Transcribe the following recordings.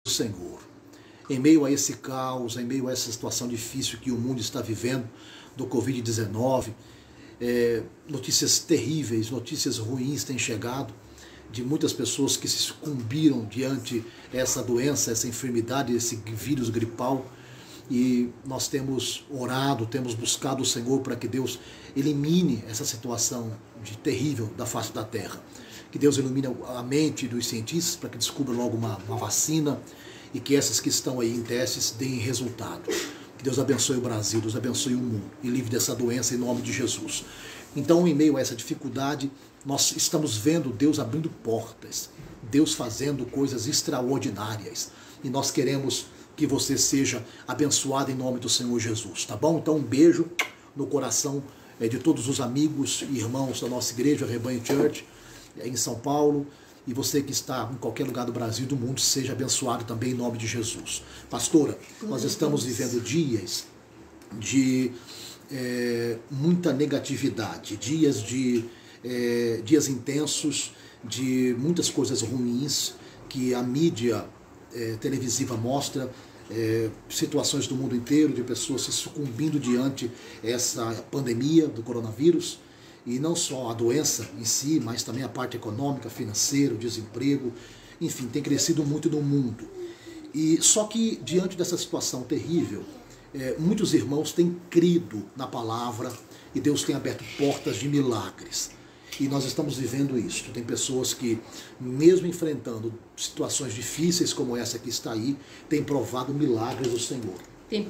Senhor. Em meio a esse caos, em meio a essa situação difícil que o mundo está vivendo, do Covid-19, notícias terríveis, notícias ruins têm chegado, de muitas pessoas que se sucumbiram diante essa doença, essa enfermidade, esse vírus gripal. E nós temos orado, temos buscado o Senhor para que Deus elimine essa situação terrível da face da terra. Que Deus ilumine a mente dos cientistas para que descubra logo uma vacina e que essas que estão aí em testes deem resultado. Que Deus abençoe o Brasil, Deus abençoe o mundo e livre dessa doença em nome de Jesus. Então, em meio a essa dificuldade, nós estamos vendo Deus abrindo portas, Deus fazendo coisas extraordinárias. E nós queremos que você seja abençoado em nome do Senhor Jesus, tá bom? Então, um beijo no coração de todos os amigos e irmãos da nossa igreja, Rebanho Church, em São Paulo. E você que está em qualquer lugar do Brasil e do mundo, seja abençoado também em nome de Jesus. Pastora, nós estamos vivendo dias de muita negatividade, dias intensos, de muitas coisas ruins que a mídia televisiva mostra, situações do mundo inteiro, de pessoas se sucumbindo diante essa pandemia do coronavírus. E não só a doença em si, mas também a parte econômica, financeira, o desemprego, enfim, tem crescido muito no mundo. E só que diante dessa situação terrível, muitos irmãos têm crido na palavra e Deus tem aberto portas de milagres. E nós estamos vivendo isso. Tem pessoas que, mesmo enfrentando situações difíceis como essa que está aí, têm provado milagres do Senhor. Tem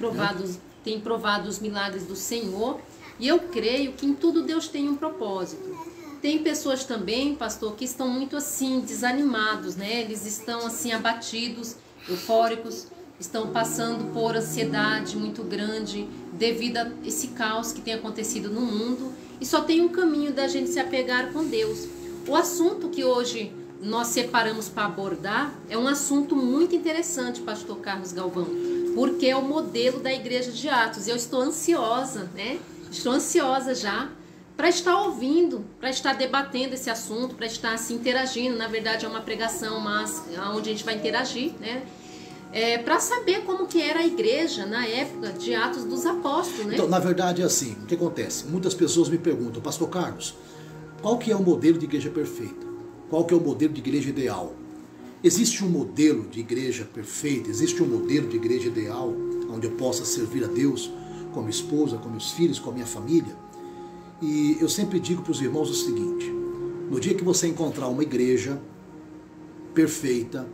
provado os milagres do Senhor. E eu creio que em tudo Deus tem um propósito. Tem pessoas também, pastor, que estão muito assim, desanimados, né? Eles estão assim, abatidos, eufóricos, estão passando por ansiedade muito grande devido a esse caos que tem acontecido no mundo. E só tem um caminho da gente se apegar com Deus. O assunto que hoje nós separamos para abordar é um assunto muito interessante, pastor Carlos Galvão, porque é o modelo da Igreja de Atos. Eu estou ansiosa, né? Estou ansiosa já para estar ouvindo, para estar debatendo esse assunto, para estar se interagindo. Na verdade é uma pregação, mas onde a gente vai interagir, né? Para saber como que era a igreja na época de Atos dos Apóstolos, né? Então, na verdade é assim, o que acontece? Muitas pessoas me perguntam, pastor Carlos, qual que é o modelo de igreja perfeita? Qual que é o modelo de igreja ideal? Existe um modelo de igreja perfeita? Existe um modelo de igreja ideal onde eu possa servir a Deus com a minha esposa, com meus filhos, com a minha família? E eu sempre digo para os irmãos o seguinte: no dia que você encontrar uma igreja perfeita,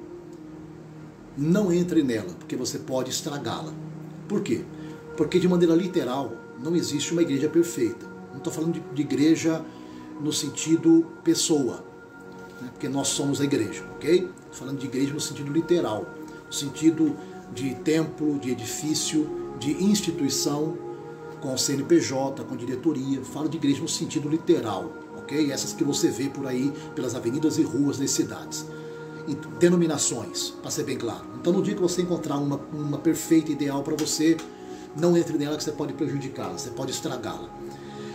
não entre nela, porque você pode estragá-la. Por quê? Porque de maneira literal não existe uma igreja perfeita. Não estou falando de igreja no sentido pessoa, né? Porque nós somos a igreja, ok? Estou falando de igreja no sentido literal, no sentido de templo, de edifício, de instituição, com CNPJ, com diretoria. Falo de igreja no sentido literal, ok? Essas que você vê por aí, pelas avenidas e ruas das cidades. E denominações, para ser bem claro. Então, no dia que você encontrar uma perfeita, ideal para você, não entre nela, que você pode prejudicá-la, você pode estragá-la.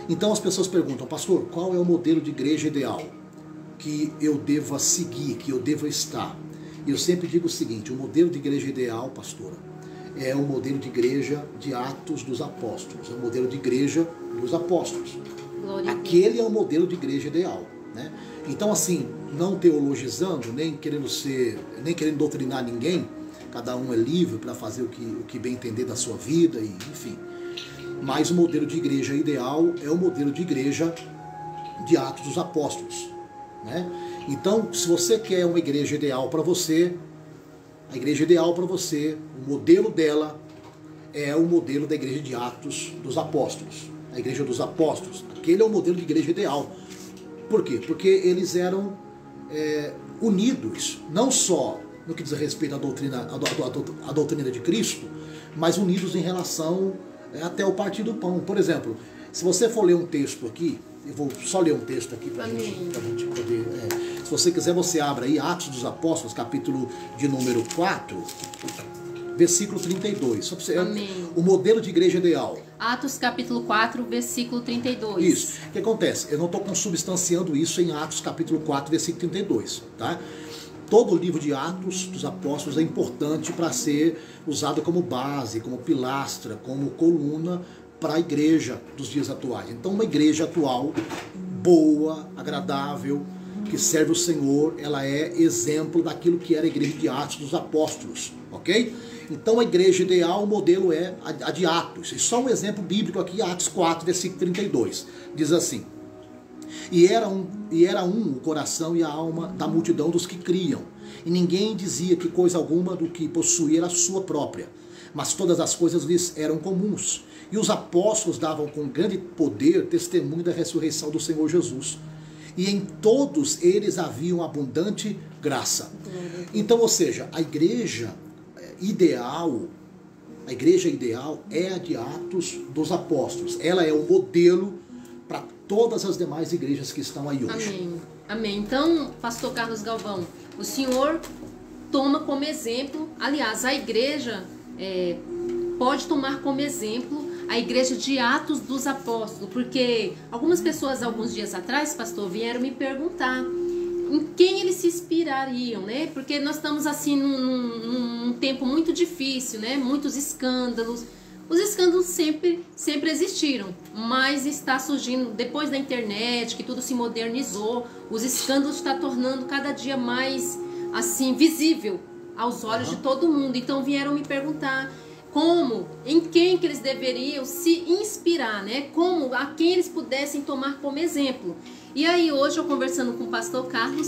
Então as pessoas perguntam, pastor, qual é o modelo de igreja ideal que eu deva seguir, que eu deva estar? E eu sempre digo o seguinte: o modelo de igreja ideal, pastora, é o modelo de igreja de Atos dos Apóstolos, é o modelo de igreja dos apóstolos. Aquele é o modelo de igreja ideal, né? Então, assim, não teologizando, nem querendo doutrinar ninguém, cada um é livre para fazer o que bem entender da sua vida, e, enfim. Mas o modelo de igreja ideal é o modelo de igreja de Atos dos Apóstolos, né? Então, se você quer uma igreja ideal para você, a igreja ideal para você, o modelo dela é o modelo da igreja de Atos dos Apóstolos, a igreja dos apóstolos. Aquele é o modelo de igreja ideal. Por quê? Porque eles eram unidos, não só no que diz respeito à doutrina de Cristo, mas unidos em relação até o partir do pão. Por exemplo, se você for ler um texto aqui, eu vou só ler um texto aqui para a gente poder... se você quiser, você abre aí Atos dos Apóstolos, capítulo de número 4, versículo 32. Só para você, o modelo de igreja ideal. Atos capítulo 4, versículo 32. Isso. O que acontece? Eu não estou consubstanciando isso em Atos capítulo 4, versículo 32. Tá? todo o livro de Atos dos Apóstolos é importante para ser usado como base, como pilastra, como coluna para a igreja dos dias atuais. Então, uma igreja atual, boa, agradável, que serve o Senhor, ela é exemplo daquilo que era a igreja de Atos dos Apóstolos, ok? Então, a igreja ideal, o modelo é a de Atos. E só um exemplo bíblico aqui, Atos 4, versículo 32. Diz assim: E era um o coração e a alma da multidão dos que criam, e ninguém dizia que coisa alguma do que possuía era sua própria, mas todas as coisas lhes eram comuns. E os apóstolos davam com grande poder testemunho da ressurreição do Senhor Jesus. E em todos eles havia abundante graça. Então, ou seja, a igreja ideal é a de Atos dos Apóstolos. Ela é o modelo para todas as demais igrejas que estão aí hoje. Amém. Amém. Então, pastor Carlos Galvão, o senhor toma como exemplo, aliás, a igreja pode tomar como exemplo a igreja de Atos dos Apóstolos, porque algumas pessoas, alguns dias atrás, pastor, vieram me perguntar em quem eles se inspirariam, né? Porque nós estamos assim num tempo muito difícil, né? Muitos escândalos. Os escândalos sempre existiram, mas está surgindo, depois da internet, que tudo se modernizou, os escândalos estão tornando cada dia mais assim visível aos olhos de todo mundo. Então vieram me perguntar em quem que eles deveriam se inspirar, né? A quem eles pudessem tomar como exemplo. E aí hoje eu conversando com o pastor Carlos,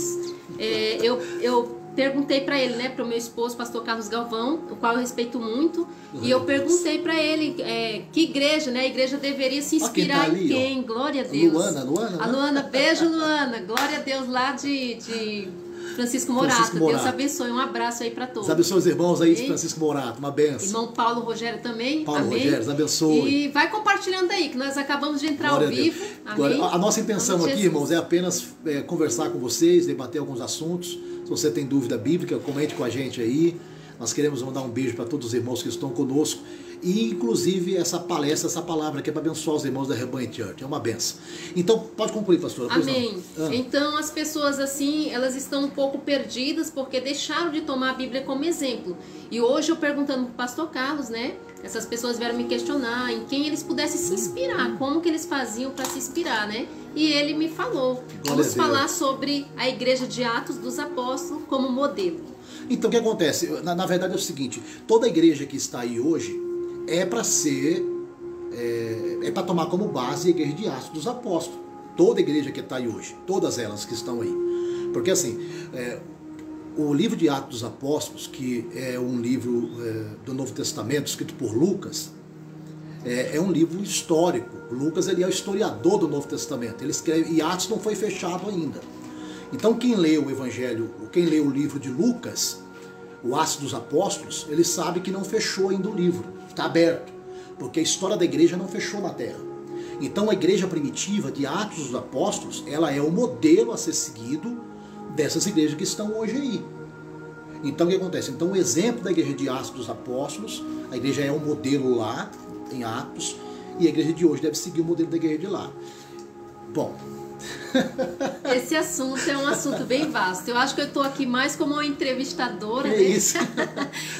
eu perguntei para ele, né, para o meu esposo, pastor Carlos Galvão, o qual eu respeito muito, e eu perguntei para ele que igreja, né, a igreja deveria se inspirar em quem? Glória a Deus. Luana. A Luana, beijo Luana, glória a Deus lá de Francisco Morato. Deus abençoe, um abraço aí para todos. Deus abençoe os irmãos aí de Francisco Morato, uma benção. Irmão Paulo Rogério também, Paulo amém. Rogério, Deus abençoe. E vai compartilhando aí, que nós acabamos de entrar ao vivo, amém. A nossa intenção aqui, irmãos, é apenas conversar com vocês, debater alguns assuntos. Se você tem dúvida bíblica, comente com a gente aí. Nós queremos mandar um beijo para todos os irmãos que estão conosco. E, inclusive, essa palestra, essa palavra aqui é para abençoar os irmãos da Rebanho Church. É uma benção. Então, pode concluir, pastora. Amém. Então, as pessoas, assim, elas estão um pouco perdidas porque deixaram de tomar a Bíblia como exemplo. E hoje, eu perguntando para o pastor Carlos, né? Essas pessoas vieram me questionar em quem eles pudessem se inspirar. Como que eles faziam para se inspirar, né? E ele me falou. Vamos falar sobre a igreja de Atos dos Apóstolos como modelo. Então, o que acontece? Na verdade é o seguinte, toda igreja que está aí hoje é para ser, para tomar como base a igreja de Atos dos Apóstolos. Toda igreja que está aí hoje, todas elas que estão aí. Porque assim, o livro de Atos dos Apóstolos, que é um livro do Novo Testamento, escrito por Lucas, é um livro histórico. Lucas, ele é o historiador do Novo Testamento. Ele escreve, e Atos não foi fechado ainda. Então quem lê o Evangelho, quem lê o livro de Lucas, o Atos dos Apóstolos, ele sabe que não fechou ainda o livro, está aberto, porque a história da igreja não fechou na terra. Então a igreja primitiva de Atos dos Apóstolos, ela é o modelo a ser seguido dessas igrejas que estão hoje aí. Então o que acontece? Então o exemplo da igreja de Atos dos Apóstolos, a igreja é um modelo lá, em Atos, e a igreja de hoje deve seguir o modelo da igreja de lá. Bom... Esse assunto é um assunto bem vasto. Eu acho que eu estou aqui mais como uma entrevistadora, né? Isso.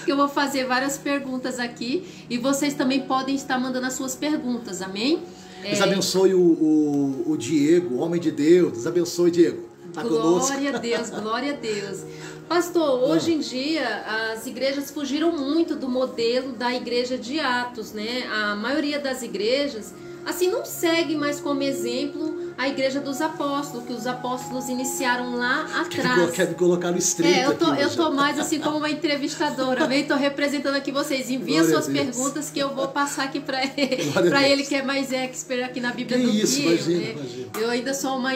Que eu vou fazer várias perguntas aqui e vocês também podem estar mandando as suas perguntas, amém? Deus abençoe o Diego, o homem de Deus. Deus abençoe, Diego. Tá conosco. Glória a Deus, glória a Deus. Pastor, hoje em dia as igrejas fugiram muito do modelo da igreja de Atos, né? A maioria das igrejas assim não segue mais como exemplo a igreja dos apóstolos, que os apóstolos iniciaram lá atrás. Quer me colocar no estreito eu tô mais assim como uma entrevistadora, né? Estou representando aqui vocês. Envia suas perguntas que eu vou passar aqui para ele que é mais expert aqui na Bíblia do que eu, né? Eu ainda sou uma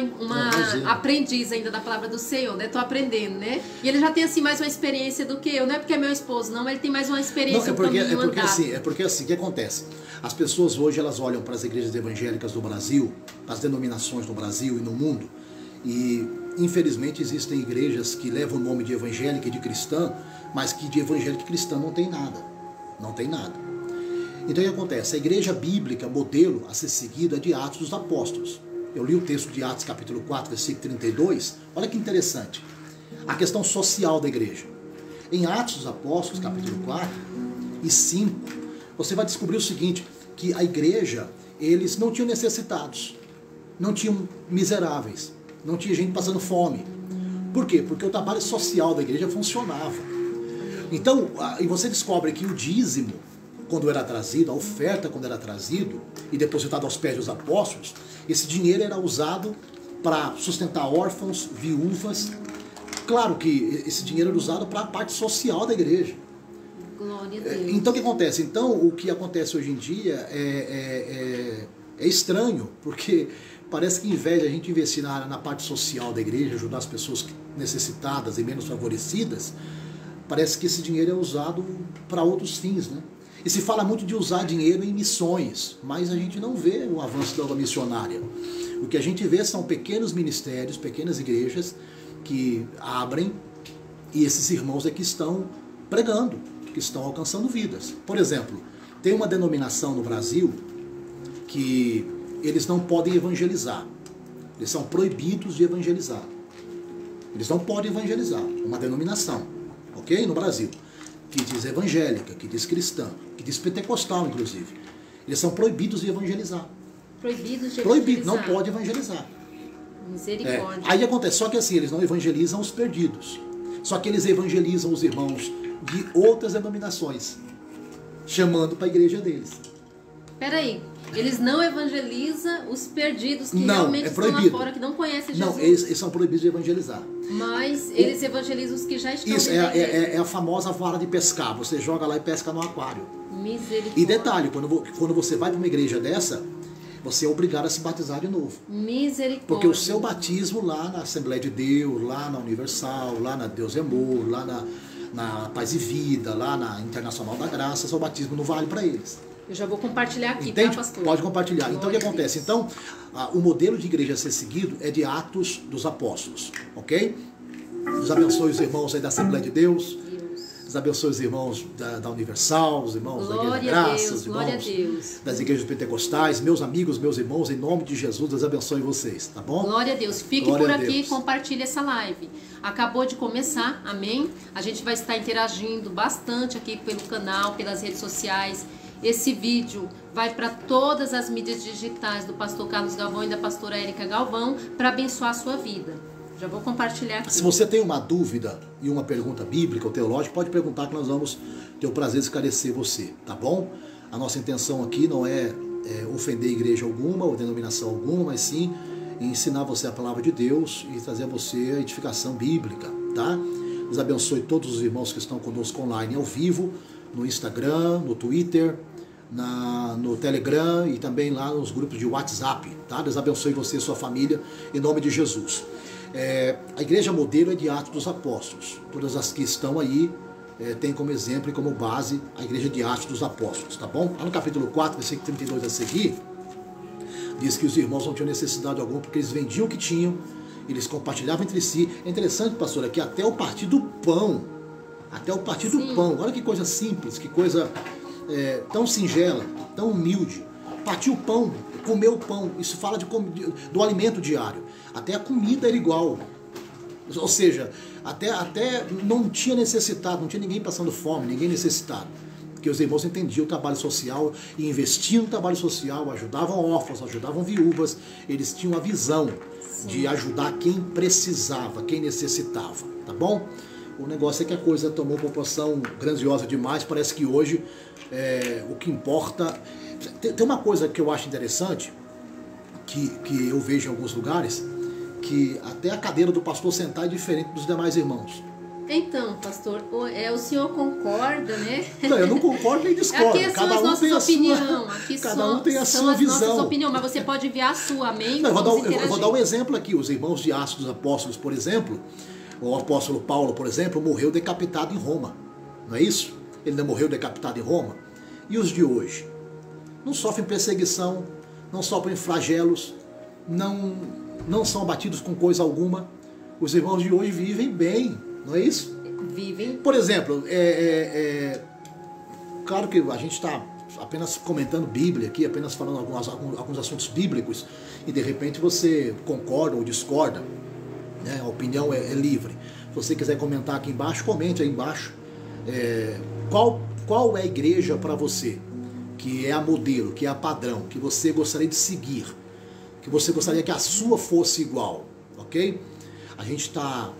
aprendiz ainda da palavra do Senhor, né? Tô aprendendo, né? E ele já tem assim mais uma experiência do que eu, não é porque é meu esposo, não, mas ele tem mais uma experiência. É porque assim, o que acontece? As pessoas hoje elas olham para as igrejas evangélicas do Brasil, as denominações no Brasil e no mundo, e infelizmente existem igrejas que levam o nome de evangélica e de cristã, mas que de evangélica e cristã não tem nada. Não tem nada. Então o que acontece? A igreja bíblica, modelo a ser seguido, é de Atos dos Apóstolos. Eu li o texto de Atos capítulo 4, versículo 32, olha que interessante. a questão social da igreja. Em Atos dos Apóstolos, capítulo 4 e 5, você vai descobrir o seguinte, que a igreja, eles não tinham necessitados, não tinham miseráveis, não tinha gente passando fome. Por quê? Porque o trabalho social da igreja funcionava. Então, e você descobre que o dízimo, quando era trazido, a oferta quando era trazido e depositado aos pés dos apóstolos, esse dinheiro era usado para sustentar órfãos, viúvas. Claro que esse dinheiro era usado para a parte social da igreja. Glória a Deus. Então o que acontece? Então o que acontece hoje em dia é estranho, porque parece que em vez de a gente investir na parte social da igreja, ajudar as pessoas necessitadas e menos favorecidas, parece que esse dinheiro é usado para outros fins, né? E se fala muito de usar dinheiro em missões, mas a gente não vê o avanço da obra missionária. O que a gente vê são pequenos ministérios, pequenas igrejas que abrem, e esses irmãos é que estão pregando, que estão alcançando vidas. Por exemplo, tem uma denominação no Brasil que eles não podem evangelizar. Eles são proibidos de evangelizar. Eles não podem evangelizar. Uma denominação, ok? No Brasil. Que diz evangélica, que diz cristã, que diz pentecostal, inclusive. Eles são proibidos de evangelizar. Proibidos de evangelizar. Proibido, não pode evangelizar. Misericórdia. Aí acontece, só que assim, eles não evangelizam os perdidos. Só que eles evangelizam os irmãos de outras denominações, chamando para a igreja deles. Peraí, eles não evangelizam os perdidos que não, realmente é estão lá proibido. fora, que não conhecem Jesus. Não, eles são proibidos de evangelizar. Mas eles evangelizam os que já estão Isso, dentro da igreja. é a famosa vara de pescar. Você joga lá e pesca no aquário. Misericórdia. E detalhe, quando você vai para uma igreja dessa, você é obrigado a se batizar de novo. Misericórdia. Porque o seu batismo lá na Assembleia de Deus, lá na Universal, lá na Deus é Amor, lá na Paz e Vida, lá na Internacional da Graça, seu batismo não vale para eles. Eu já vou compartilhar aqui, Entende? tá, pastor? Pode compartilhar. Então o que Glória a acontece? Deus. Então, o modelo de igreja a ser seguido é de Atos dos Apóstolos, ok? Deus abençoe os irmãos aí da Assembleia de Deus. Deus abençoe os irmãos da Universal, os irmãos da Igreja da Graça, os irmãos das igrejas pentecostais, meus amigos, meus irmãos, em nome de Jesus, Deus abençoe vocês, tá bom? Glória a Deus. Fique Glória por a aqui e Deus. compartilhe essa live. Acabou de começar, amém? A gente vai estar interagindo bastante aqui pelo canal, pelas redes sociais. Esse vídeo vai para todas as mídias digitais do pastor Carlos Galvão e da pastora Érica Galvão para abençoar a sua vida. Já vou compartilhar aqui. Se você tem uma dúvida e uma pergunta bíblica ou teológica, pode perguntar que nós vamos ter o prazer de esclarecer você, tá bom? A nossa intenção aqui não é ofender igreja alguma ou denominação alguma, mas sim ensinar você a palavra de Deus e trazer a você a edificação bíblica, tá? Deus abençoe todos os irmãos que estão conosco online ao vivo, no Instagram, no Twitter, no Telegram e também lá nos grupos de WhatsApp, tá? Deus abençoe você e sua família, em nome de Jesus. A igreja modelo é de Atos dos Apóstolos. Todas as que estão aí tem como exemplo e como base a igreja de Atos dos Apóstolos, tá bom? Lá no capítulo 4, versículo 32 a seguir, diz que os irmãos não tinham necessidade alguma porque eles vendiam o que tinham, eles compartilhavam entre si. É interessante, pastor, aqui até o partir do pão, olha que coisa simples, que coisa tão singela, tão humilde. Partir o pão, comer o pão, isso fala do alimento diário. Até a comida era igual. Ou seja, até não tinha necessitado, não tinha ninguém passando fome, ninguém necessitado. Porque os irmãos entendiam o trabalho social e investiam no trabalho social, ajudavam órfãos, ajudavam viúvas. Eles tinham a visão de ajudar quem precisava, quem necessitava, tá bom? O negócio é que a coisa tomou proporção grandiosa demais. Parece que hoje o que importa... Tem uma coisa que eu acho interessante, que eu vejo em alguns lugares, que até a cadeira do pastor sentar é diferente dos demais irmãos. Então, pastor, o senhor concorda, né? Não, eu não concordo nem discordo. Aqui são as nossas opiniões. Cada um tem a são sua as visão. nossas opiniões, mas você pode enviar a sua, amém? Não, eu vou dar um exemplo aqui. Os irmãos de Atos dos Apóstolos, por exemplo, o apóstolo Paulo, por exemplo, morreu decapitado em Roma. Não é isso? Ele não morreu decapitado em Roma? E os de hoje? Não sofrem perseguição, não sofrem flagelos, não são abatidos com coisa alguma. Os irmãos de hoje vivem bem, não é isso? Vivem. Por exemplo, claro que a gente está apenas comentando Bíblia aqui, apenas falando alguns assuntos bíblicos, e de repente você concorda ou discorda, né? A opinião é livre. você quiser comentar aqui embaixo, comente aí embaixo. Qual é a igreja para você, que é a modelo, que é a padrão, que você gostaria de seguir, que você gostaria que a sua fosse igual, ok? A gente está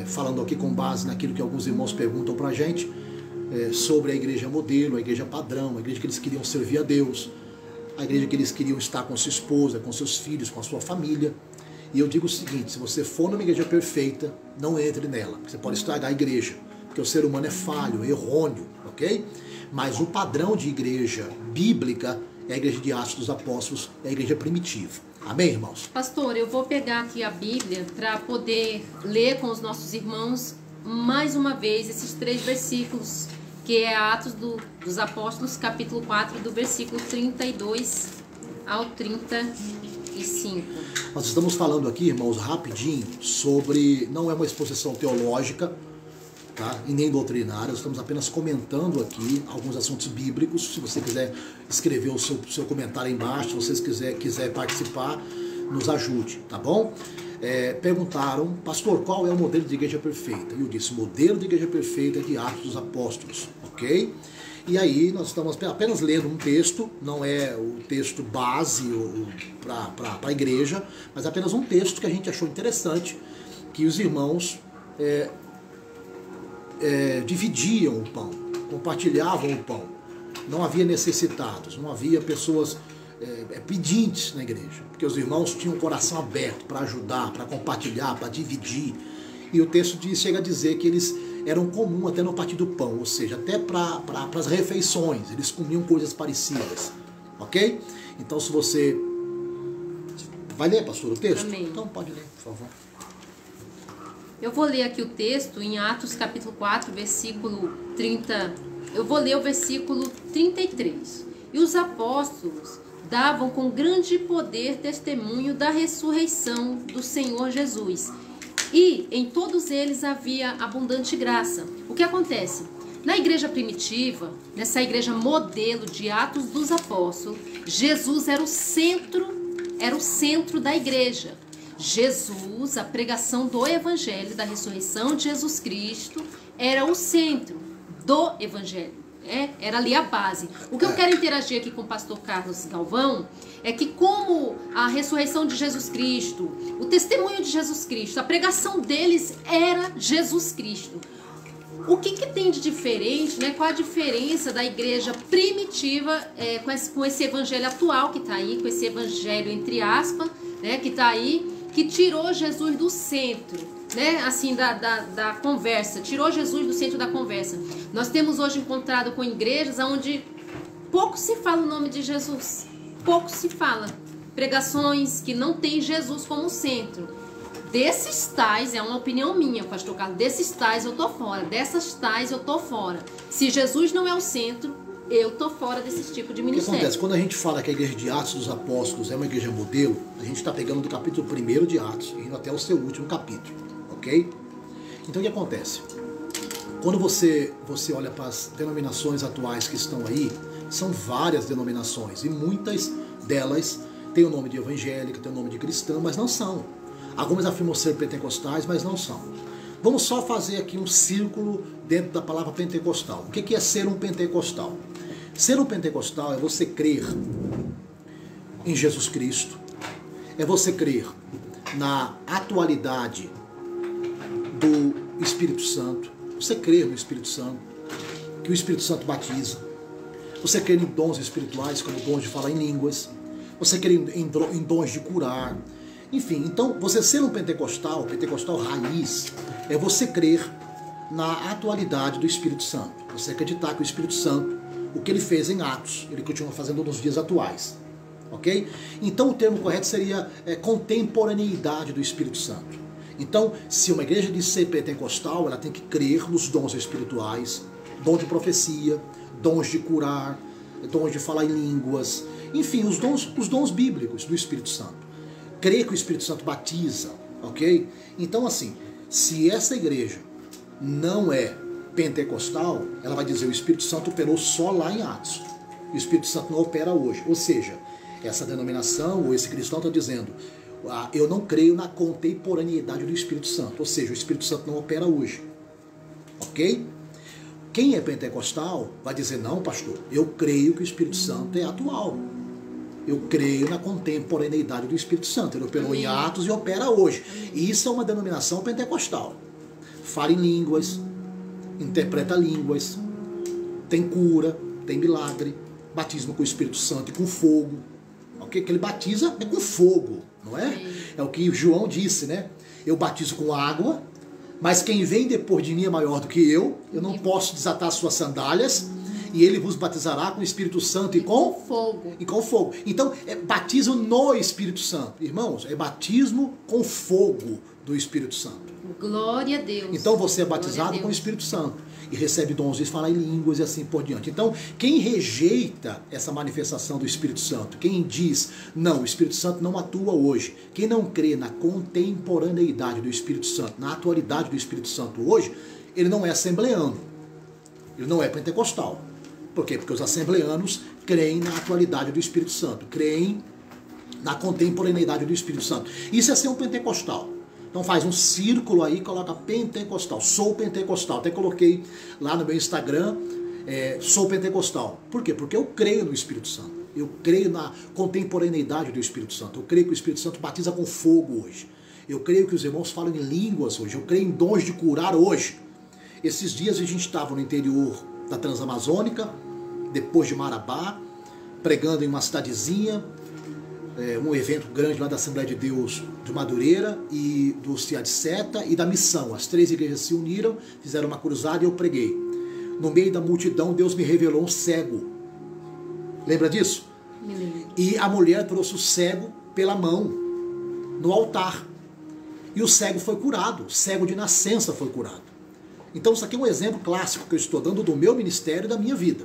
falando aqui com base naquilo que alguns irmãos perguntam para a gente, sobre a igreja modelo, a igreja padrão, a igreja que eles queriam servir a Deus, a igreja que eles queriam estar com sua esposa, com seus filhos, com a sua família. E eu digo o seguinte: se você for numa igreja perfeita, não entre nela, porque você pode estragar a igreja, porque o ser humano é falho, é errôneo, ok? Mas o padrão de igreja bíblica é a igreja de Atos dos Apóstolos, é a igreja primitiva. Amém, irmãos? Pastor, eu vou pegar aqui a Bíblia para poder ler com os nossos irmãos mais uma vez esses 3 versículos, que é Atos dos Apóstolos, capítulo 4, do versículo 32 ao 35. Nós estamos falando aqui, irmãos, rapidinho, sobre... Não é uma exposição teológica, tá? E nem doutrinária, nós estamos apenas comentando aqui alguns assuntos bíblicos. Se você quiser escrever o seu comentário aí embaixo, se você quiser participar, nos ajude, tá bom? Perguntaram: pastor, qual é o modelo de igreja perfeita? E eu disse: o modelo de igreja perfeita é de Atos dos Apóstolos, ok? E aí nós estamos apenas lendo um texto, não é o texto base para a igreja, mas apenas um texto que a gente achou interessante, que os irmãos dividiam o pão, compartilhavam o pão. Não havia necessitados, não havia pessoas pedintes na igreja, porque os irmãos tinham o coração aberto para ajudar, para compartilhar, para dividir. E o texto chega a dizer que eles eram comum até no partir do pão, ou seja, até para as refeições, eles comiam coisas parecidas, ok? Então, se você... Vai ler, pastor, o texto? Amém. Então pode ler, por favor. Eu vou ler aqui o texto em Atos capítulo 4, versículo 30. Eu vou ler o versículo 33. E os apóstolos davam com grande poder testemunho da ressurreição do Senhor Jesus. E em todos eles havia abundante graça. O que acontece? Na igreja primitiva, nessa igreja modelo de Atos dos Apóstolos, Jesus era o centro da igreja. Jesus, a pregação do evangelho, da ressurreição de Jesus Cristo, era o centro do evangelho. Era ali a base. O que eu quero interagir aqui com o pastor Carlos Galvão é que, como a ressurreição de Jesus Cristo, o testemunho de Jesus Cristo, a pregação deles era Jesus Cristo. O que tem de diferente, né? Qual a diferença da igreja primitiva com esse evangelho atual que está aí, com esse evangelho entre aspas, né, que está aí, que tirou Jesus do centro, né, assim, da conversa, tirou Jesus do centro da conversa. Nós temos hoje encontrado com igrejas onde pouco se fala o nome de Jesus, pouco se fala, pregações que não tem Jesus como centro. Desses tais, é uma opinião minha, pastor Carlos, desses tais eu tô fora, dessas tais eu tô fora. Se Jesus não é o centro, eu tô fora desse tipo de ministério. O que acontece? Quando a gente fala que a igreja de Atos dos Apóstolos é uma igreja modelo, a gente está pegando do capítulo 1 de Atos, indo até o seu último capítulo, ok? Então o que acontece? Quando você olha para as denominações atuais que estão aí, são várias denominações, e muitas delas têm o nome de evangélica, têm o nome de cristã, mas não são. Algumas afirmam ser pentecostais, mas não são. Vamos só fazer aqui um círculo dentro da palavra pentecostal. O que é ser um pentecostal? Ser um pentecostal é você crer em Jesus Cristo, é você crer na atualidade do Espírito Santo, você crer no Espírito Santo, que o Espírito Santo batiza, você crer em dons espirituais, como dons de falar em línguas, você crer em dons de curar. Enfim, então você ser um pentecostal raiz, é você crer na atualidade do Espírito Santo. Você acreditar que o Espírito Santo, o que ele fez em Atos, ele continua fazendo nos dias atuais. Ok? Então o termo correto seria contemporaneidade do Espírito Santo. Então, se uma igreja diz ser pentecostal, ela tem que crer nos dons espirituais, dom de profecia, dons de curar, dons de falar em línguas, enfim, os dons bíblicos do Espírito Santo. Crer que o Espírito Santo batiza, ok? Então, assim, se essa igreja não é pentecostal, ela vai dizer: o Espírito Santo operou só lá em Atos. O Espírito Santo não opera hoje. Ou seja, essa denominação ou esse cristão está dizendo: eu não creio na contemporaneidade do Espírito Santo, ou seja, o Espírito Santo não opera hoje, ok? Quem é pentecostal vai dizer, não, pastor, eu creio que o Espírito Santo é atual. Eu creio na contemporaneidade do Espírito Santo. Ele operou em Atos e opera hoje. E isso é uma denominação pentecostal. Fala em línguas, interpreta línguas, tem cura, tem milagre, batismo com o Espírito Santo e com fogo. Okay? Que ele batiza é com fogo, não é? É o que João disse, né? Eu batizo com água, mas quem vem depois de mim é maior do que eu não posso desatar suas sandálias, e ele vos batizará com o Espírito Santo e com fogo. E com fogo. Então, é batismo no Espírito Santo. Irmãos, é batismo com fogo do Espírito Santo. Glória a Deus. Então você é batizado com o Espírito Santo e recebe dons de falar em línguas e assim por diante. Então, quem rejeita essa manifestação do Espírito Santo, quem diz, não, o Espírito Santo não atua hoje, quem não crê na contemporaneidade do Espírito Santo, na atualidade do Espírito Santo hoje, ele não é assembleano, ele não é pentecostal. Por quê? Porque os assembleanos creem na atualidade do Espírito Santo, creem na contemporaneidade do Espírito Santo. Isso é ser um pentecostal. Então faz um círculo aí, coloca pentecostal, sou pentecostal. Até coloquei lá no meu Instagram, sou pentecostal. Por quê? Porque eu creio no Espírito Santo. Eu creio na contemporaneidade do Espírito Santo. Eu creio que o Espírito Santo batiza com fogo hoje. Eu creio que os irmãos falam em línguas hoje. Eu creio em dons de curar hoje. Esses dias a gente estava no interior da Transamazônica, depois de Marabá, pregando em uma cidadezinha, um evento grande lá da Assembleia de Deus de Madureira e do Cia de Seta e da Missão. As 3 igrejas se uniram, fizeram uma cruzada e eu preguei. No meio da multidão, Deus me revelou um cego. Lembra disso? Me lembro. E a mulher trouxe o cego pela mão no altar. E o cego foi curado, o cego de nascença foi curado. Então isso aqui é um exemplo clássico que eu estou dando do meu ministério e da minha vida.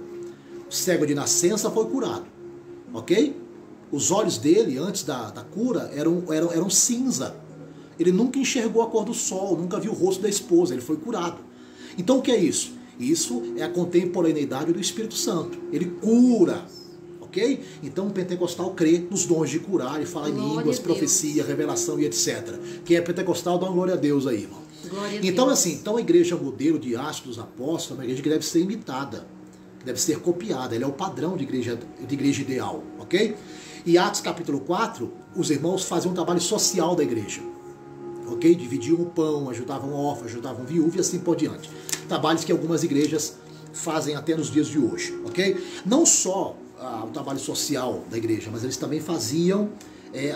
O cego de nascença foi curado, ok? Os olhos dele, antes da cura, eram cinza. Ele nunca enxergou a cor do sol, nunca viu o rosto da esposa, ele foi curado. Então o que é isso? Isso é a contemporaneidade do Espírito Santo. Ele cura, ok? Então o pentecostal crê nos dons de curar e fala em línguas, profecia, revelação e etc. Quem é pentecostal dá uma glória a Deus aí, irmão. Então assim, a igreja modelo de Atos dos Apóstolos é uma igreja que deve ser imitada, deve ser copiada, ela é o padrão de igreja ideal, ok? E Atos capítulo 4, os irmãos faziam um trabalho social da igreja, ok? Dividiam o pão, ajudavam órfãos, ajudavam viúvas e assim por diante. Trabalhos que algumas igrejas fazem até nos dias de hoje, ok? Não só o trabalho social da igreja, mas eles também faziam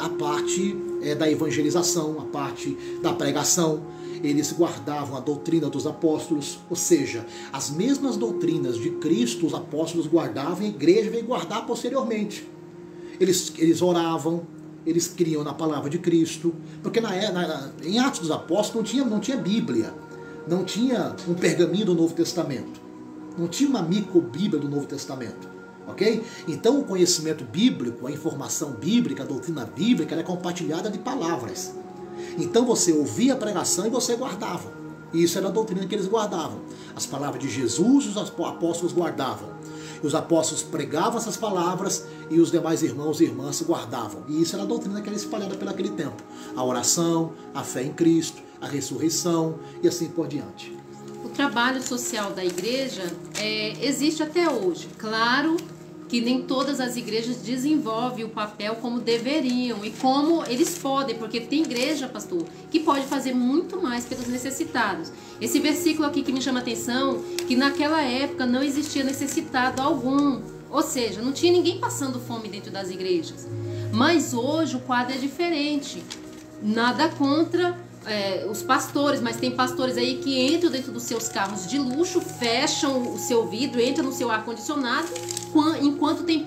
a parte da evangelização, a parte da pregação. Eles guardavam a doutrina dos apóstolos, ou seja, as mesmas doutrinas de Cristo os apóstolos guardavam e a igreja veio guardar posteriormente. Eles oravam, eles criam na palavra de Cristo, porque em Atos dos Apóstolos não tinha Bíblia, não tinha um pergaminho do Novo Testamento, não tinha uma microbíblia do Novo Testamento, ok? Então o conhecimento bíblico, a informação bíblica, a doutrina bíblica, ela é compartilhada de palavras. Então você ouvia a pregação e você guardava. E isso era a doutrina que eles guardavam. As palavras de Jesus os apóstolos guardavam. E os apóstolos pregavam essas palavras e os demais irmãos e irmãs guardavam. E isso era a doutrina que era espalhada pelaquele tempo. A oração, a fé em Cristo, a ressurreição e assim por diante. O trabalho social da igreja existe até hoje. Claro que nem todas as igrejas desenvolvem o papel como deveriam e como eles podem, porque tem igreja, pastor, que pode fazer muito mais pelos necessitados. Esse versículo aqui que me chama a atenção, que naquela época não existia necessitado algum, ou seja, não tinha ninguém passando fome dentro das igrejas. Mas hoje o quadro é diferente. Nada contra os pastores, mas tem pastores aí que entram dentro dos seus carros de luxo, fecham o seu vidro, entram no seu ar-condicionado, enquanto tem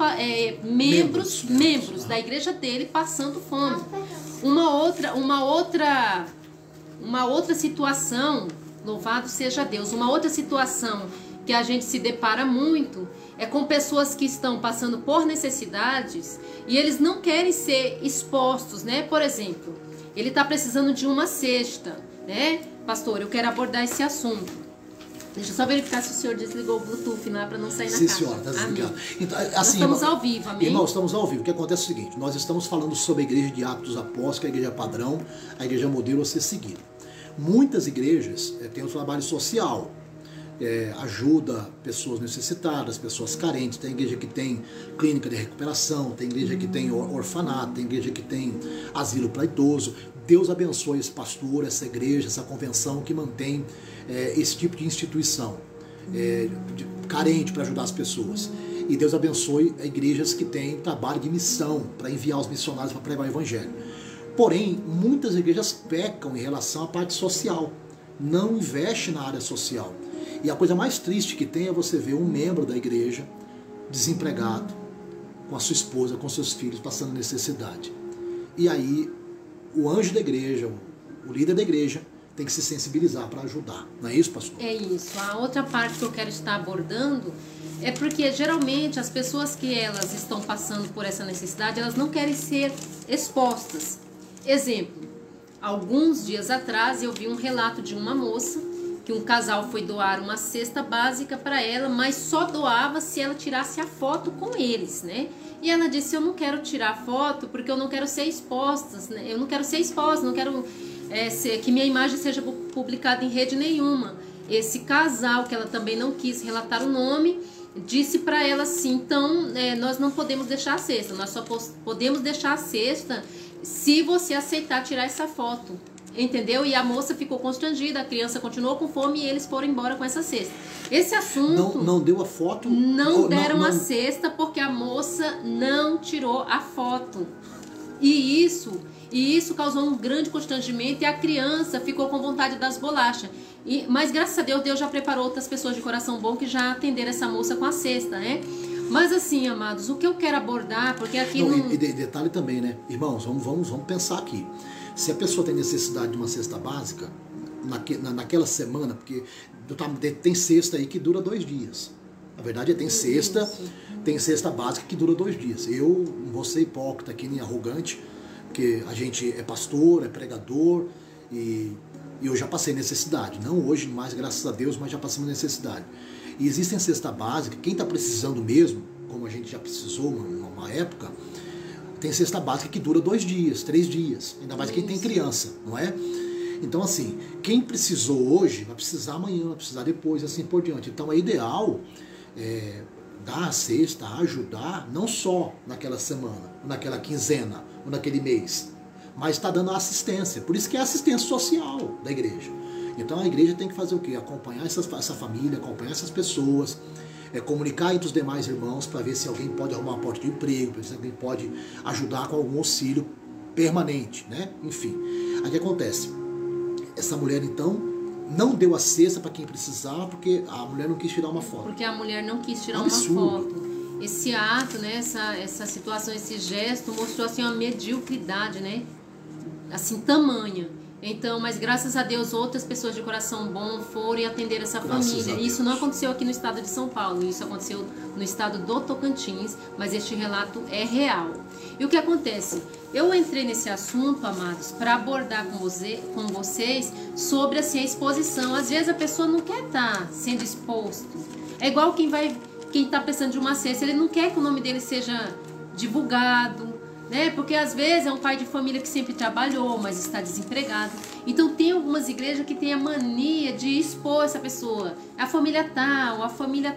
membros da igreja dele passando fome. Uma outra situação, louvado seja Deus, uma outra situação que a gente se depara muito é com pessoas que estão passando por necessidades e eles não querem ser expostos, né? Por exemplo, ele está precisando de uma cesta, né? Pastor, eu quero abordar esse assunto. Deixa eu só verificar se o senhor desligou o Bluetooth lá para não sair na Sim, caixa. senhora, está desligado. Então, assim, nós estamos ao vivo, amém? Irmãos, estamos ao vivo. O que acontece é o seguinte, nós estamos falando sobre a igreja de Atos Apóstolos, que é a igreja padrão, a igreja modelo a ser seguida. Muitas igrejas têm um trabalho social, ajuda pessoas necessitadas, pessoas carentes. Tem igreja que tem clínica de recuperação, tem igreja que tem orfanato, tem igreja que tem asilo para idoso. Deus abençoe esse pastor, essa igreja, essa convenção que mantém esse tipo de instituição carente para ajudar as pessoas. E Deus abençoe igrejas que têm trabalho de missão para enviar os missionários para pregar o evangelho. Porém, muitas igrejas pecam em relação à parte social, não investem na área social. E a coisa mais triste que tem é você ver um membro da igreja desempregado, com a sua esposa, com seus filhos, passando necessidade. E aí, o anjo da igreja, o líder da igreja, tem que se sensibilizar para ajudar. Não é isso, pastor? É isso. A outra parte que eu quero estar abordando é porque, geralmente, as pessoas que elas estão passando por essa necessidade, elas não querem ser expostas. Exemplo, alguns dias atrás eu vi um relato de uma moça que um casal foi doar uma cesta básica para ela, mas só doava se ela tirasse a foto com eles, né? E ela disse, eu não quero tirar foto porque eu não quero ser exposta, né? Eu não quero ser exposta, não quero que minha imagem seja publicada em rede nenhuma. Esse casal, que ela também não quis relatar o nome, disse para ela assim, então nós não podemos deixar a cesta, nós só podemos deixar a cesta se você aceitar tirar essa foto. Entendeu? E a moça ficou constrangida, a criança continuou com fome e eles foram embora com essa cesta. Esse assunto... Não deu a foto? Não deram a cesta porque a moça não tirou a foto. E isso causou um grande constrangimento e a criança ficou com vontade das bolachas. Mas graças a Deus, Deus já preparou outras pessoas de coração bom que já atenderam essa moça com a cesta, né? Mas assim, amados, o que eu quero abordar, porque aqui não... E detalhe também, né? Irmãos, vamos pensar aqui. Se a pessoa tem necessidade de uma cesta básica, naquela semana, porque tem cesta aí que dura 2 dias. Na verdade, tem cesta básica que dura 2 dias. Eu não vou ser hipócrita aqui, nem arrogante, porque a gente é pastor, é pregador, e eu já passei necessidade. Não hoje mais, graças a Deus, mas já passamos necessidade. E existem cesta básica, quem está precisando mesmo, como a gente já precisou numa época, tem cesta básica que dura 2 dias, 3 dias, ainda mais quem tem criança, não é? Então assim, quem precisou hoje, vai precisar amanhã, vai precisar depois, assim por diante. Então é ideal dar a cesta, ajudar, não só naquela semana, ou naquela quinzena, ou naquele mês, mas está dando assistência. Por isso que é assistência social da igreja. Então a igreja tem que fazer o quê? Acompanhar essa família, acompanhar essas pessoas, comunicar entre os demais irmãos para ver se alguém pode arrumar uma porta de emprego, para ver se alguém pode ajudar com algum auxílio permanente, né? Enfim, aí o que acontece? Essa mulher então não deu a cesta para quem precisava porque a mulher não quis tirar uma foto. Porque a mulher não quis tirar Absurdo. uma foto. Esse ato, né? Essa situação, esse gesto mostrou assim uma mediocridade, né? Assim, tamanha. Então, mas graças a Deus outras pessoas de coração bom foram e atenderam essa família. E isso não aconteceu aqui no estado de São Paulo, isso aconteceu no estado do Tocantins, mas este relato é real. E o que acontece? Eu entrei nesse assunto, amados, para abordar com vocês sobre assim, a exposição. Às vezes a pessoa não quer estar sendo exposto. É igual quem está precisando de uma cesta, ele não quer que o nome dele seja divulgado, né? Porque às vezes é um pai de família que sempre trabalhou, mas está desempregado. Então tem algumas igrejas que têm a mania de expor essa pessoa. A família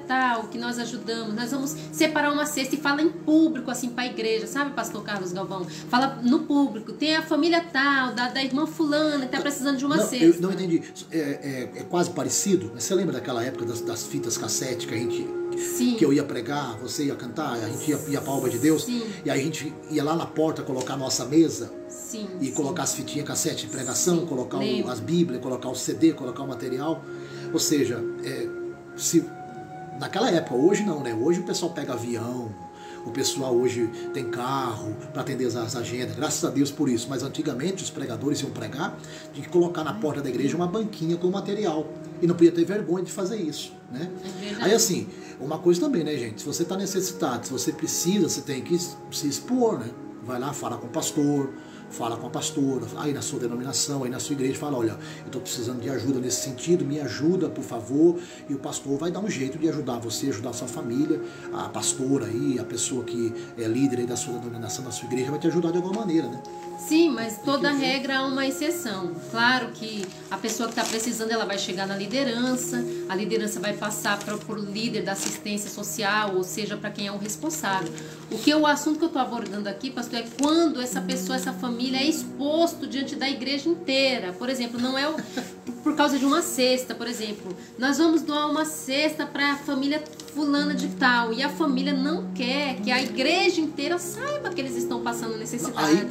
tal que nós ajudamos, nós vamos separar uma cesta e fala em público assim para a igreja, sabe, pastor Carlos Galvão? Fala no público, tem a família tal, da irmã fulana que está precisando de uma cesta. Eu não entendi. É quase parecido. Você lembra daquela época das fitas cassete que a gente... Sim. Que eu ia pregar, você ia cantar, a gente ia para a obra de Deus. Sim. E aí a gente ia lá na porta colocar a nossa mesa. Sim, e colocar as fitinhas cassete de pregação, sim, colocar as bíblias, colocar o CD, colocar o material. Ou seja, naquela época, hoje não, né? Hoje o pessoal pega avião, o pessoal hoje tem carro para atender as agendas, graças a Deus por isso. Mas antigamente os pregadores iam pregar, tinha que colocar na porta da igreja uma banquinha com material. E não podia ter vergonha de fazer isso, né? Aí assim, uma coisa também, né, gente? Se você está necessitado, se você precisa, você tem que se expor, né? Vai lá, fala com o pastor, fala com a pastora, aí na sua denominação, aí na sua igreja, fala, olha, eu estou precisando de ajuda nesse sentido, me ajuda, por favor, e o pastor vai dar um jeito de ajudar você, ajudar a sua família, a pastora aí, a pessoa que é líder aí da sua denominação, da sua igreja, vai te ajudar de alguma maneira, né? Sim, mas toda regra há uma exceção. Claro que a pessoa que está precisando, ela vai chegar na liderança, a liderança vai passar para o líder da assistência social, ou seja, para quem é o responsável. O assunto que eu estou abordando aqui, pastor, é quando essa pessoa, essa família é exposto diante da igreja inteira. Por exemplo, não é por causa de uma cesta, por exemplo. Nós vamos doar uma cesta para a família fulana de tal, e a família não quer que a igreja inteira saiba que eles estão passando necessidade.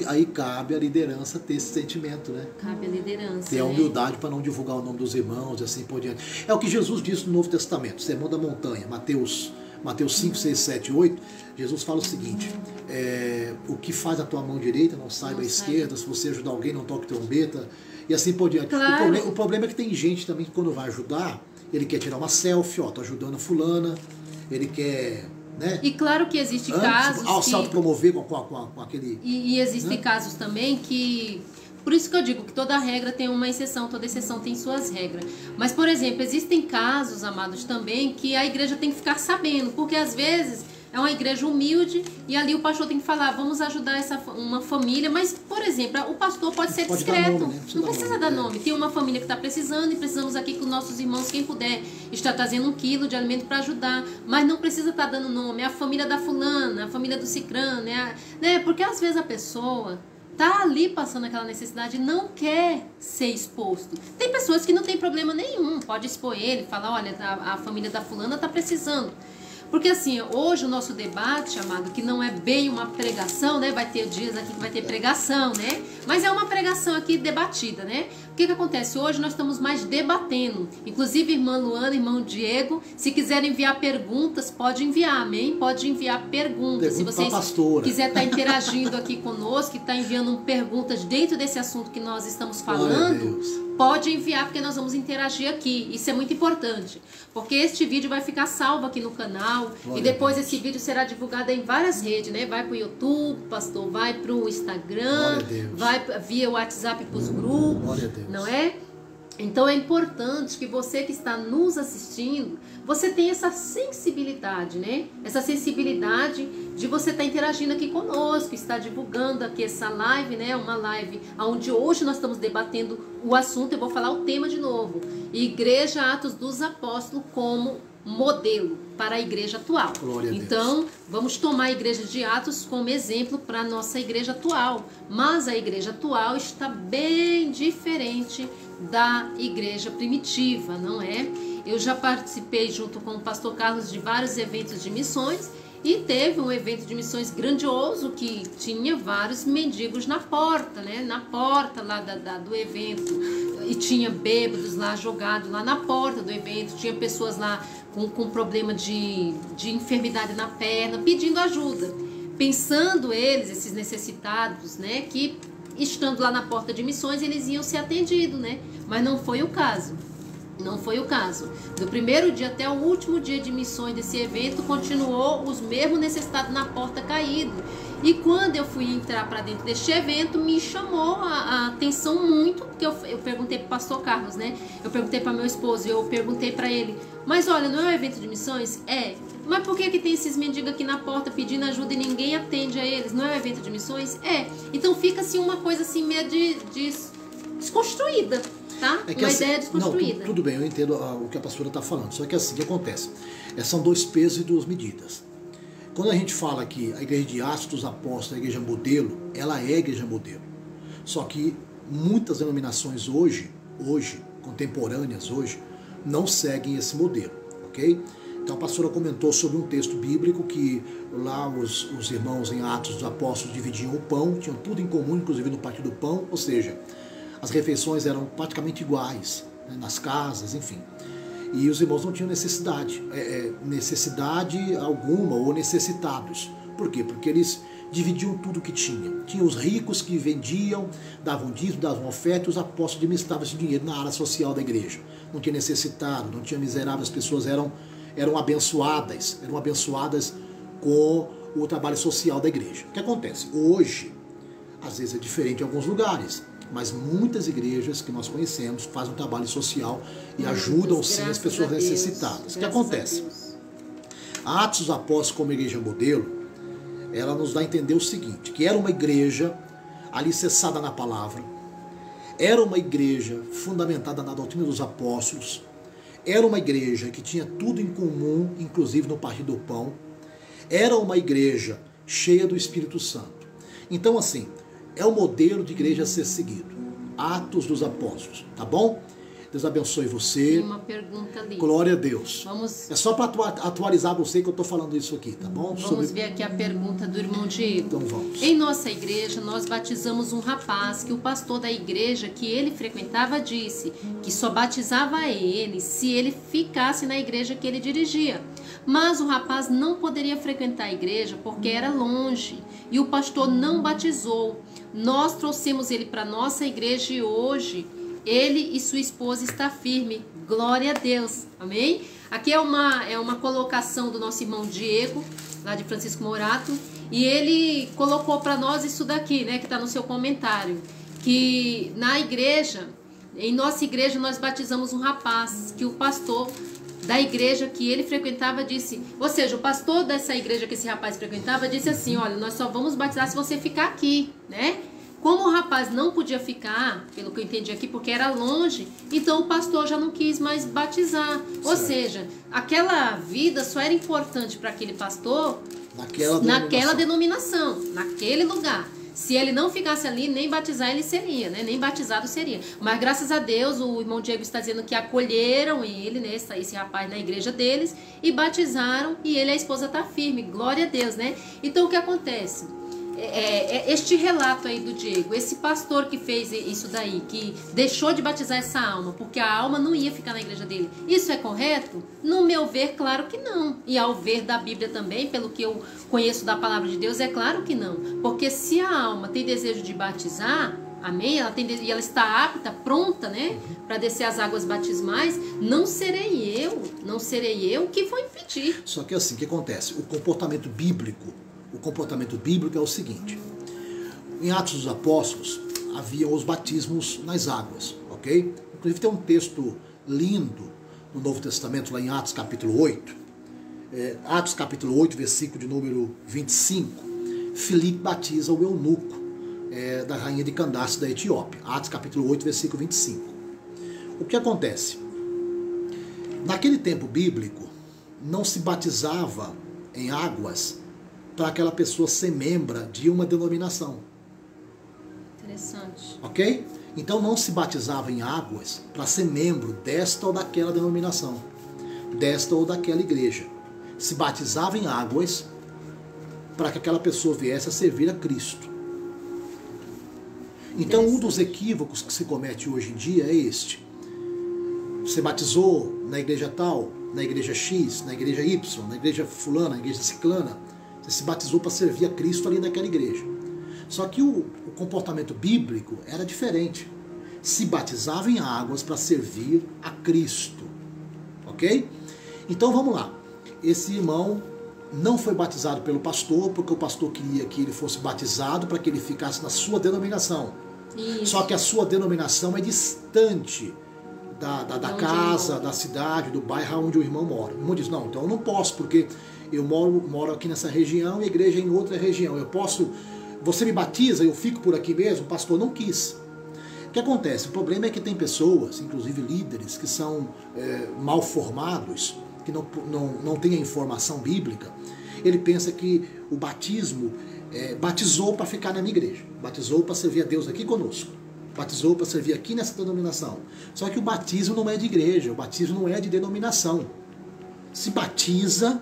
Aí cabe a liderança ter esse sentimento, né? Cabe a liderança. Ter a humildade para não divulgar o nome dos irmãos e assim por diante. É o que Jesus disse no Novo Testamento, Sermão da Montanha, Mateus 5, 6, 7, 8, Jesus fala o seguinte, o que faz a tua mão direita não saiba a esquerda, se você ajudar alguém não toque trombeta, e assim por diante. Claro. O problema é que tem gente também que quando vai ajudar, ele quer tirar uma selfie, ó, tô ajudando a fulana, ele quer... Né? E claro que existe casos ao se autopromover com aquele... E existem casos também que... Por isso que eu digo que toda regra tem uma exceção, toda exceção tem suas regras. Mas, por exemplo, existem casos, amados, também que a igreja tem que ficar sabendo, porque às vezes é uma igreja humilde e ali o pastor tem que falar, vamos ajudar uma família, mas, por exemplo, o pastor pode ser discreto, nome, né? não precisa dar nome. Tem uma família que está precisando e precisamos aqui com nossos irmãos, quem puder, está trazendo 1 quilo de alimento para ajudar, mas não precisa estar dando nome, é a família da fulana, a família do cicrano, né? Porque às vezes a pessoa tá ali passando aquela necessidade e não quer ser exposto. Tem pessoas que não tem problema nenhum, pode expor ele, falar, olha, a família da fulana tá precisando. Porque assim, hoje o nosso debate, amado, que não é bem uma pregação, né? Vai ter dias aqui que vai ter pregação, né? Mas é uma pregação aqui debatida, né? O que acontece? Hoje nós estamos mais debatendo. Inclusive, irmã Luana, irmão Diego, se quiserem enviar perguntas, pode enviar, amém? Pode enviar perguntas. Se vocês quiserem estar interagindo aqui conosco, estar enviando perguntas dentro desse assunto que nós estamos falando, pode enviar, porque nós vamos interagir aqui. Isso é muito importante, porque este vídeo vai ficar salvo aqui no canal. Glória e depois esse vídeo será divulgado em várias redes, né? Vai para o YouTube, pastor, vai para o Instagram, vai via WhatsApp para os grupos, não é? Então é importante que você que está nos assistindo, você tenha essa sensibilidade, né? Essa sensibilidade de você estar interagindo aqui conosco, estar divulgando aqui essa live, né? Uma live onde hoje nós estamos debatendo o assunto, eu vou falar o tema de novo. Igreja Atos dos Apóstolos como modelo para a igreja atual. Então, vamos tomar a igreja de Atos como exemplo para a nossa igreja atual. Mas a igreja atual está bem diferente da igreja primitiva, não é? Eu já participei junto com o pastor Carlos de vários eventos de missões e teve um evento de missões grandioso que tinha vários mendigos na porta, né? Na porta lá do evento. E tinha bêbados lá jogados lá na porta do evento, tinha pessoas lá com problema de enfermidade na perna, pedindo ajuda. Pensando eles, esses necessitados, né? Que estando lá na porta de missões, eles iam ser atendidos, né? Mas não foi o caso. Não foi o caso. Do primeiro dia até o último dia de missões desse evento, continuou os mesmos necessitados na porta caído. E quando eu fui entrar para dentro deste evento, me chamou a atenção muito, porque eu perguntei para o pastor Carlos, né? Eu perguntei para meu esposo, eu perguntei para ele, mas olha, não é um evento de missões? É. Mas por que tem esses mendigos aqui na porta pedindo ajuda e ninguém atende a eles? Não é um evento de missões? É. Então fica assim uma coisa assim meio desconstruída, tá? É que uma assim, ideia desconstruída. Não, tudo bem, eu entendo o que a pastora está falando. Só que assim, o que acontece? São 2 pesos e 2 medidas. Quando a gente fala que a igreja de Atos dos Apóstolos, a igreja modelo, ela é a igreja modelo. Só que muitas denominações hoje, contemporâneas hoje, não seguem esse modelo, ok? Então a pastora comentou sobre um texto bíblico que lá os irmãos em Atos dos Apóstolos dividiam o pão, tinham tudo em comum, inclusive no partir do pão, ou seja, as refeições eram praticamente iguais, né, nas casas, enfim. E os irmãos não tinham necessidade alguma ou necessitados. Por quê? Porque eles dividiam tudo que tinham. Tinha os ricos que vendiam, davam dízimo, davam oferta, e os apóstolos administravam esse dinheiro na área social da igreja. Não tinha necessitado, não tinha miserável, as pessoas eram abençoadas com o trabalho social da igreja. O que acontece? Hoje, Às vezes é diferente em alguns lugares, mas muitas igrejas que nós conhecemos fazem um trabalho social e ajudam sim as pessoas necessitadas. O que acontece? Atos dos Apóstolos como igreja modelo, ela nos dá a entender o seguinte, que era uma igreja alicerçada na palavra, era uma igreja fundamentada na doutrina dos apóstolos, era uma igreja que tinha tudo em comum, inclusive no partir do pão, era uma igreja cheia do Espírito Santo. Então, assim, é o modelo de igreja a ser seguido. Atos dos Apóstolos, tá bom? Deus abençoe você. Tem uma pergunta ali. Glória a Deus. Vamos... É só para atualizar você que eu estou falando isso aqui, tá bom? Vamos ver aqui a pergunta do irmão Diego. Então vamos. Em nossa igreja, nós batizamos um rapaz que o pastor da igreja que ele frequentava disse que só batizava ele se ele ficasse na igreja que ele dirigia. Mas o rapaz não poderia frequentar a igreja porque era longe e o pastor não batizou. Nós trouxemos ele para nossa igreja e hoje ele e sua esposa estão firmes. Glória a Deus. Amém? Aqui é uma colocação do nosso irmão Diego, lá de Francisco Morato, e ele colocou para nós isso daqui, né, que está no seu comentário, que na igreja, em nossa igreja, nós batizamos um rapaz que o pastor da igreja que ele frequentava disse, ou seja, o pastor dessa igreja que esse rapaz frequentava disse assim, olha, nós só vamos batizar se você ficar aqui, né? Como o rapaz não podia ficar, pelo que eu entendi aqui, porque era longe, então o pastor já não quis mais batizar. Certo. Ou seja, aquela vida só era importante para aquele pastor naquela denominação, naquele lugar. Se ele não ficasse ali, nem batizar ele seria, né? Nem batizado seria. Mas graças a Deus, o irmão Diego está dizendo que acolheram ele, né? Esse rapaz na igreja deles, e batizaram, e ele e a esposa tá firme. Glória a Deus, né? Então o que acontece? Este relato aí do Diego, esse pastor que fez isso daí, que deixou de batizar essa alma, porque a alma não ia ficar na igreja dele, isso é correto? No meu ver, claro que não. E ao ver da Bíblia também, pelo que eu conheço da palavra de Deus, é claro que não. Porque se a alma tem desejo de batizar, amém? E ela está apta, pronta, né? Para descer as águas batismais, não serei eu que vou impedir. Só que assim, o que acontece? O comportamento bíblico é o seguinte. Em Atos dos Apóstolos, haviam os batismos nas águas, ok? Inclusive tem um texto lindo no Novo Testamento, lá em Atos capítulo 8. Atos capítulo 8, versículo de número 25. Filipe batiza o eunuco da rainha de Candace da Etiópia. Atos capítulo 8, versículo 25. O que acontece? Naquele tempo bíblico, não se batizava em águas para aquela pessoa ser membro de uma denominação. Interessante. Ok? Então não se batizava em águas para ser membro desta ou daquela denominação, desta ou daquela igreja. Se batizava em águas para que aquela pessoa viesse a servir a Cristo. Então um dos equívocos que se comete hoje em dia é este. Você batizou na igreja tal, na igreja X, na igreja Y, na igreja fulana, na igreja ciclana. Você se batizou para servir a Cristo ali naquela igreja. Só que o comportamento bíblico era diferente. Se batizava em águas para servir a Cristo. Ok? Então vamos lá. Esse irmão não foi batizado pelo pastor, porque o pastor queria que ele fosse batizado para que ele ficasse na sua denominação. Isso. Só que a sua denominação é distante da casa, da cidade, do bairro onde o irmão mora. O irmão diz, não, então eu não posso, porque eu moro aqui nessa região e a igreja é em outra região. Você me batiza, eu fico por aqui mesmo? O pastor não quis. O que acontece? O problema é que tem pessoas, inclusive líderes, que são mal formados, que não têm a informação bíblica. Ele pensa que o batismo batizou para ficar na minha igreja, batizou para servir a Deus aqui conosco, batizou para servir aqui nessa denominação. Só que o batismo não é de igreja, o batismo não é de denominação. Se batiza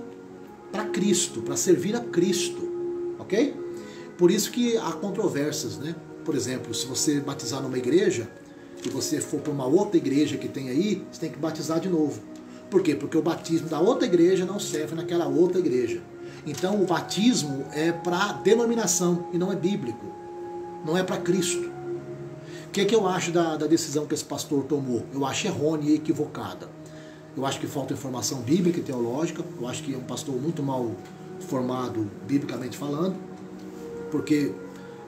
para Cristo, para servir a Cristo, ok? Por isso que há controvérsias, né? Por exemplo, se você batizar numa igreja e você for para uma outra igreja que tem aí, você tem que batizar de novo. Por quê? Porque o batismo da outra igreja não serve naquela outra igreja. Então o batismo é para denominação e não é bíblico, não é para Cristo. O que é que eu acho da decisão que esse pastor tomou? Eu acho errônea e equivocada. Eu acho que falta informação bíblica e teológica. Eu acho que é um pastor muito mal formado, biblicamente falando, porque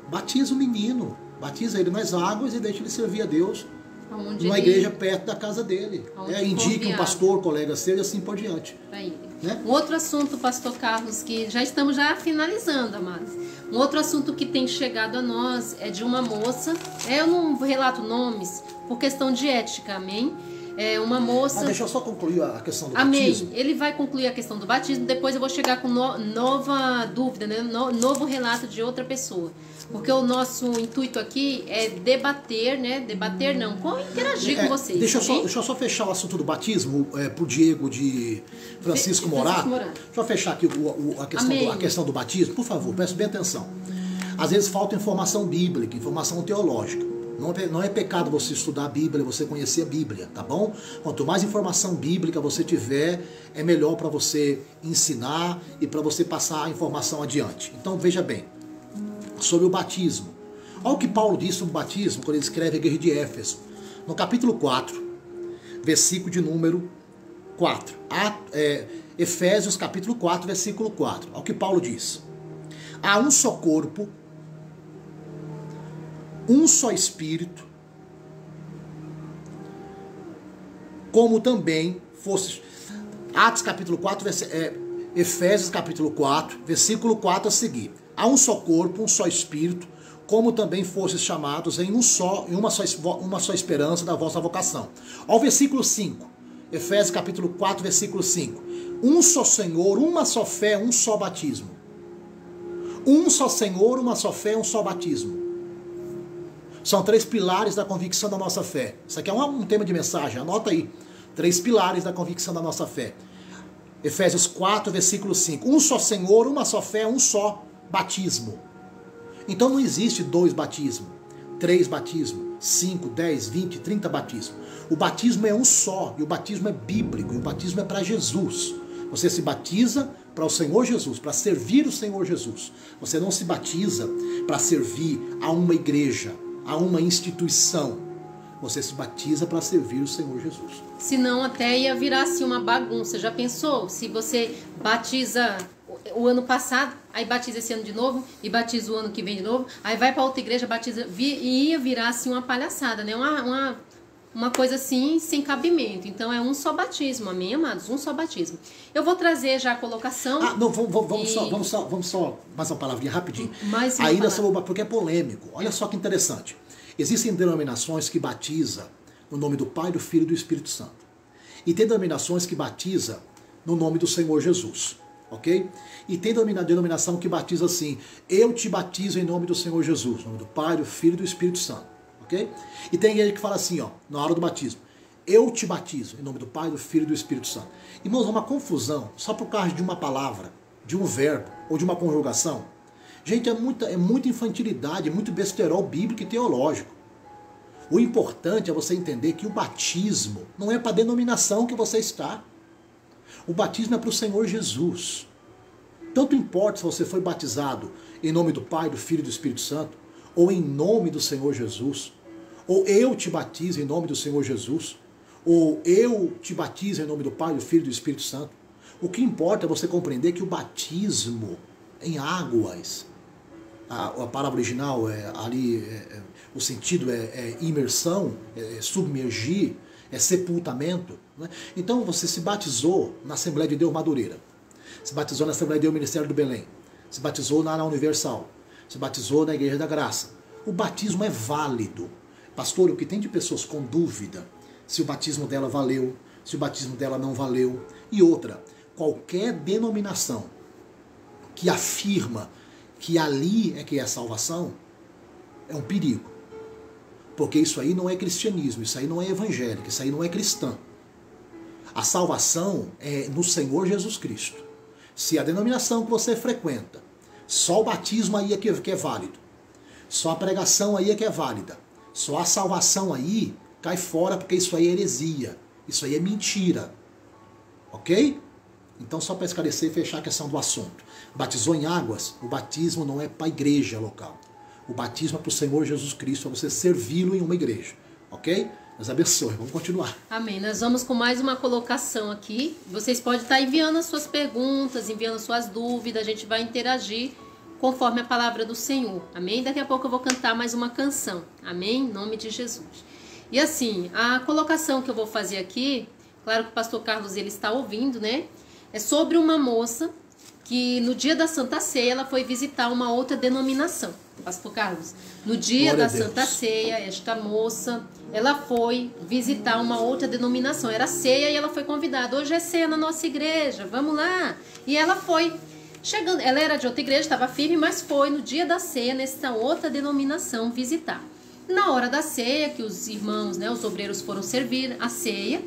batiza o menino, batiza ele nas águas e deixa ele servir a Deus Onde numa ele- igreja perto da casa dele. Onde Indique um confiar. pastor, colega seu e assim por diante. Pra ele. Né? Um outro assunto, pastor Carlos, que já estamos finalizando, amados. Um outro assunto que tem chegado a nós é de uma moça, eu não relato nomes por questão de ética, amém? É uma moça... Deixa eu só concluir a questão do Amém. batismo. Ele vai concluir a questão do batismo, depois eu vou chegar com nova dúvida, né? Novo relato de outra pessoa. Porque o nosso intuito aqui é debater, né? Debater não, interagir com vocês. Deixa amém? eu só fechar o assunto do batismo pro Diego de Francisco Morato. Deixa eu fechar aqui a questão do batismo. Por favor, preste bem atenção. Às vezes falta informação bíblica, informação teológica. Não é pecado você estudar a Bíblia, você conhecer a Bíblia, tá bom? Quanto mais informação bíblica você tiver, é melhor para você ensinar e para você passar a informação adiante. Então veja bem, sobre o batismo. Olha o que Paulo diz sobre o batismo quando ele escreve a igreja de Éfeso. No capítulo 4, versículo de número 4. Efésios capítulo 4, versículo 4. Olha o que Paulo diz. Há um só corpo, um só Espírito, como também fosse... Atos capítulo 4, Efésios capítulo 4, versículo 4 a seguir. Há um só corpo, um só Espírito, como também fostes chamados em uma só esperança da vossa vocação. Ao versículo 5, Efésios capítulo 4, versículo 5. Um só Senhor, uma só fé, um só batismo. Um só Senhor, uma só fé, um só batismo. São 3 pilares da convicção da nossa fé. Isso aqui é um tema de mensagem, anota aí. 3 pilares da convicção da nossa fé. Efésios 4, versículo 5. Um só Senhor, uma só fé, um só batismo. Então não existe 2 batismos, 3 batismos, 5, 10, 20, 30 batismos. O batismo é um só, e o batismo é bíblico, e o batismo é para Jesus. Você se batiza para o Senhor Jesus, para servir o Senhor Jesus. Você não se batiza para servir a uma igreja, a uma instituição. Você se batiza para servir o Senhor Jesus. Senão até ia virar assim uma bagunça. Já pensou? Se você batiza o ano passado, aí batiza esse ano de novo, e batiza o ano que vem de novo, aí vai para outra igreja, batiza, e ia virar assim uma palhaçada, né? Uma coisa assim, sem cabimento. Então é um só batismo, amém, amados? Um só batismo. Eu vou trazer já a colocação. Não, vamos só mais uma palavrinha rapidinho. Mais uma Ainda palavra. porque é polêmico. Olha só que interessante. Existem denominações que batizam no nome do Pai, do Filho e do Espírito Santo. E tem denominações que batizam no nome do Senhor Jesus. Ok? E tem denominação que batiza assim: eu te batizo em nome do Senhor Jesus, em nome do Pai, do Filho e do Espírito Santo. Ok? E tem igreja que fala assim, ó, na hora do batismo: eu te batizo em nome do Pai, do Filho e do Espírito Santo. Irmãos, é uma confusão só por causa de uma palavra, de um verbo ou de uma conjugação. Gente, é muita infantilidade, é muito besterol bíblico e teológico. O importante é você entender que o batismo não é para a denominação que você está. O batismo é para o Senhor Jesus. Tanto importa se você foi batizado em nome do Pai, do Filho e do Espírito Santo, ou em nome do Senhor Jesus, ou eu te batizo em nome do Senhor Jesus, ou eu te batizo em nome do Pai, do Filho e do Espírito Santo. O que importa é você compreender que o batismo em águas, a palavra original o sentido é imersão, é submergir, é sepultamento. Né? Então você se batizou na Assembleia de Deus Madureira, se batizou na Assembleia de Deus Ministério do Belém, se batizou na Universal, se batizou na Igreja da Graça. O batismo é válido. Pastor, o que tem de pessoas com dúvida se o batismo dela valeu, se o batismo dela não valeu. E outra, qualquer denominação que afirma que ali é que é salvação, é um perigo. Porque isso aí não é cristianismo, isso aí não é evangélico, isso aí não é cristão. A salvação é no Senhor Jesus Cristo. Se a denominação que você frequenta, só o batismo aí é que é válido, só a pregação aí é que é válida, só a salvação aí cai fora, porque isso aí é heresia, isso aí é mentira. Ok? Então, só para esclarecer e fechar a questão do assunto. Batizou em águas? O batismo não é para a igreja local. O batismo é para o Senhor Jesus Cristo, para você servi-lo em uma igreja. Ok? Deus abençoe. Vamos continuar. Amém. Nós vamos com mais uma colocação aqui. Vocês podem estar enviando as suas perguntas, enviando suas dúvidas. A gente vai interagir conforme a palavra do Senhor. Amém? Daqui a pouco eu vou cantar mais uma canção. Amém? Em nome de Jesus. E assim, a colocação que eu vou fazer aqui, claro que o pastor Carlos ele está ouvindo, né? É sobre uma moça que no dia da Santa Ceia ela foi visitar uma outra denominação. Pastor Carlos, no dia Glória da Santa Ceia, esta moça, ela foi visitar uma outra denominação. Era ceia e ela foi convidada. Hoje é ceia na nossa igreja, vamos lá. E ela foi. Chegando, ela era de outra igreja, estava firme, mas foi no dia da ceia, nessa outra denominação, visitar. Na hora da ceia, que os irmãos, né, os obreiros foram servir a ceia,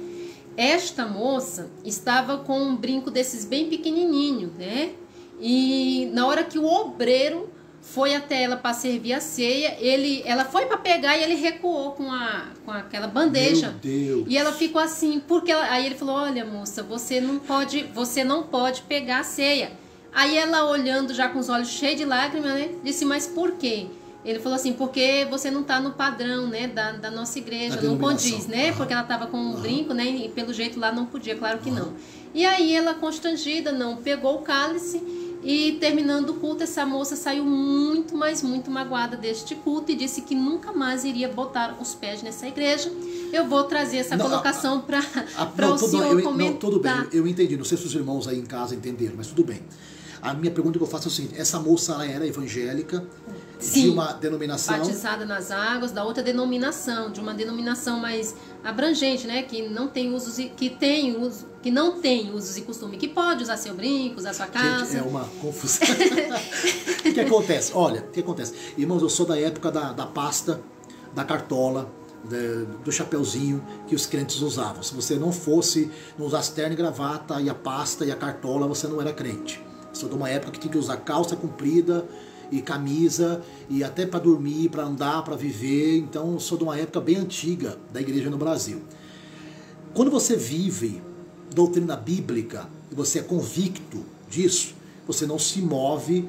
esta moça estava com um brinco desses bem pequenininho, né? E na hora que o obreiro foi até ela para servir a ceia, ela foi para pegar e ele recuou com aquela bandeja. Meu Deus. E ela ficou assim, porque aí ele falou: olha, moça, você não pode pegar a ceia. Aí ela, olhando já com os olhos cheios de lágrimas, né, disse: mas por quê? Ele falou assim: porque você não está no padrão, né, da nossa igreja, não condiz, né? Porque ela estava com um brinco, né, e pelo jeito lá não podia, claro que não. E aí ela, constrangida, não pegou o cálice. E terminando o culto, essa moça saiu muito, mas muito magoada deste culto e disse que nunca mais iria botar os pés nessa igreja. Eu vou trazer essa colocação para o senhor comentar. Não, tudo bem, eu entendi. Não sei se os irmãos aí em casa entenderam, mas tudo bem. A minha pergunta que eu faço é o seguinte: essa moça ela era evangélica, sim, de uma denominação... batizada nas águas, da outra denominação, de uma denominação mais abrangente, né? Que não tem usos que não tem usos e costume, que pode usar seu brinco, usar sua casa. Gente, é uma confusão. O que acontece? Olha, o que acontece? Irmãos, eu sou da época da pasta, da cartola, do chapeuzinho que os crentes usavam. Se você não usasse terno e gravata e a pasta e a cartola, você não era crente. Sou de uma época que tinha que usar calça comprida e camisa, e até para dormir, para andar, para viver. Então, sou de uma época bem antiga da igreja no Brasil. Quando você vive doutrina bíblica e você é convicto disso, você não se move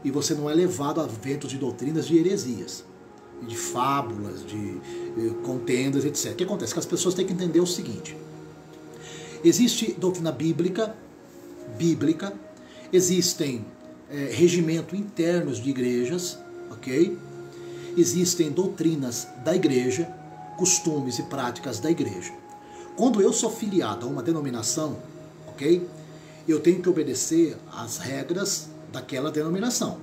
e você não é levado a ventos de doutrinas de heresias, de fábulas, de contendas, etc. O que acontece? Que as pessoas têm que entender o seguinte: existe doutrina bíblica, existem regimento internos de igrejas, ok? Existem doutrinas da igreja, costumes e práticas da igreja. Quando eu sou filiado a uma denominação, ok? Eu tenho que obedecer às regras daquela denominação.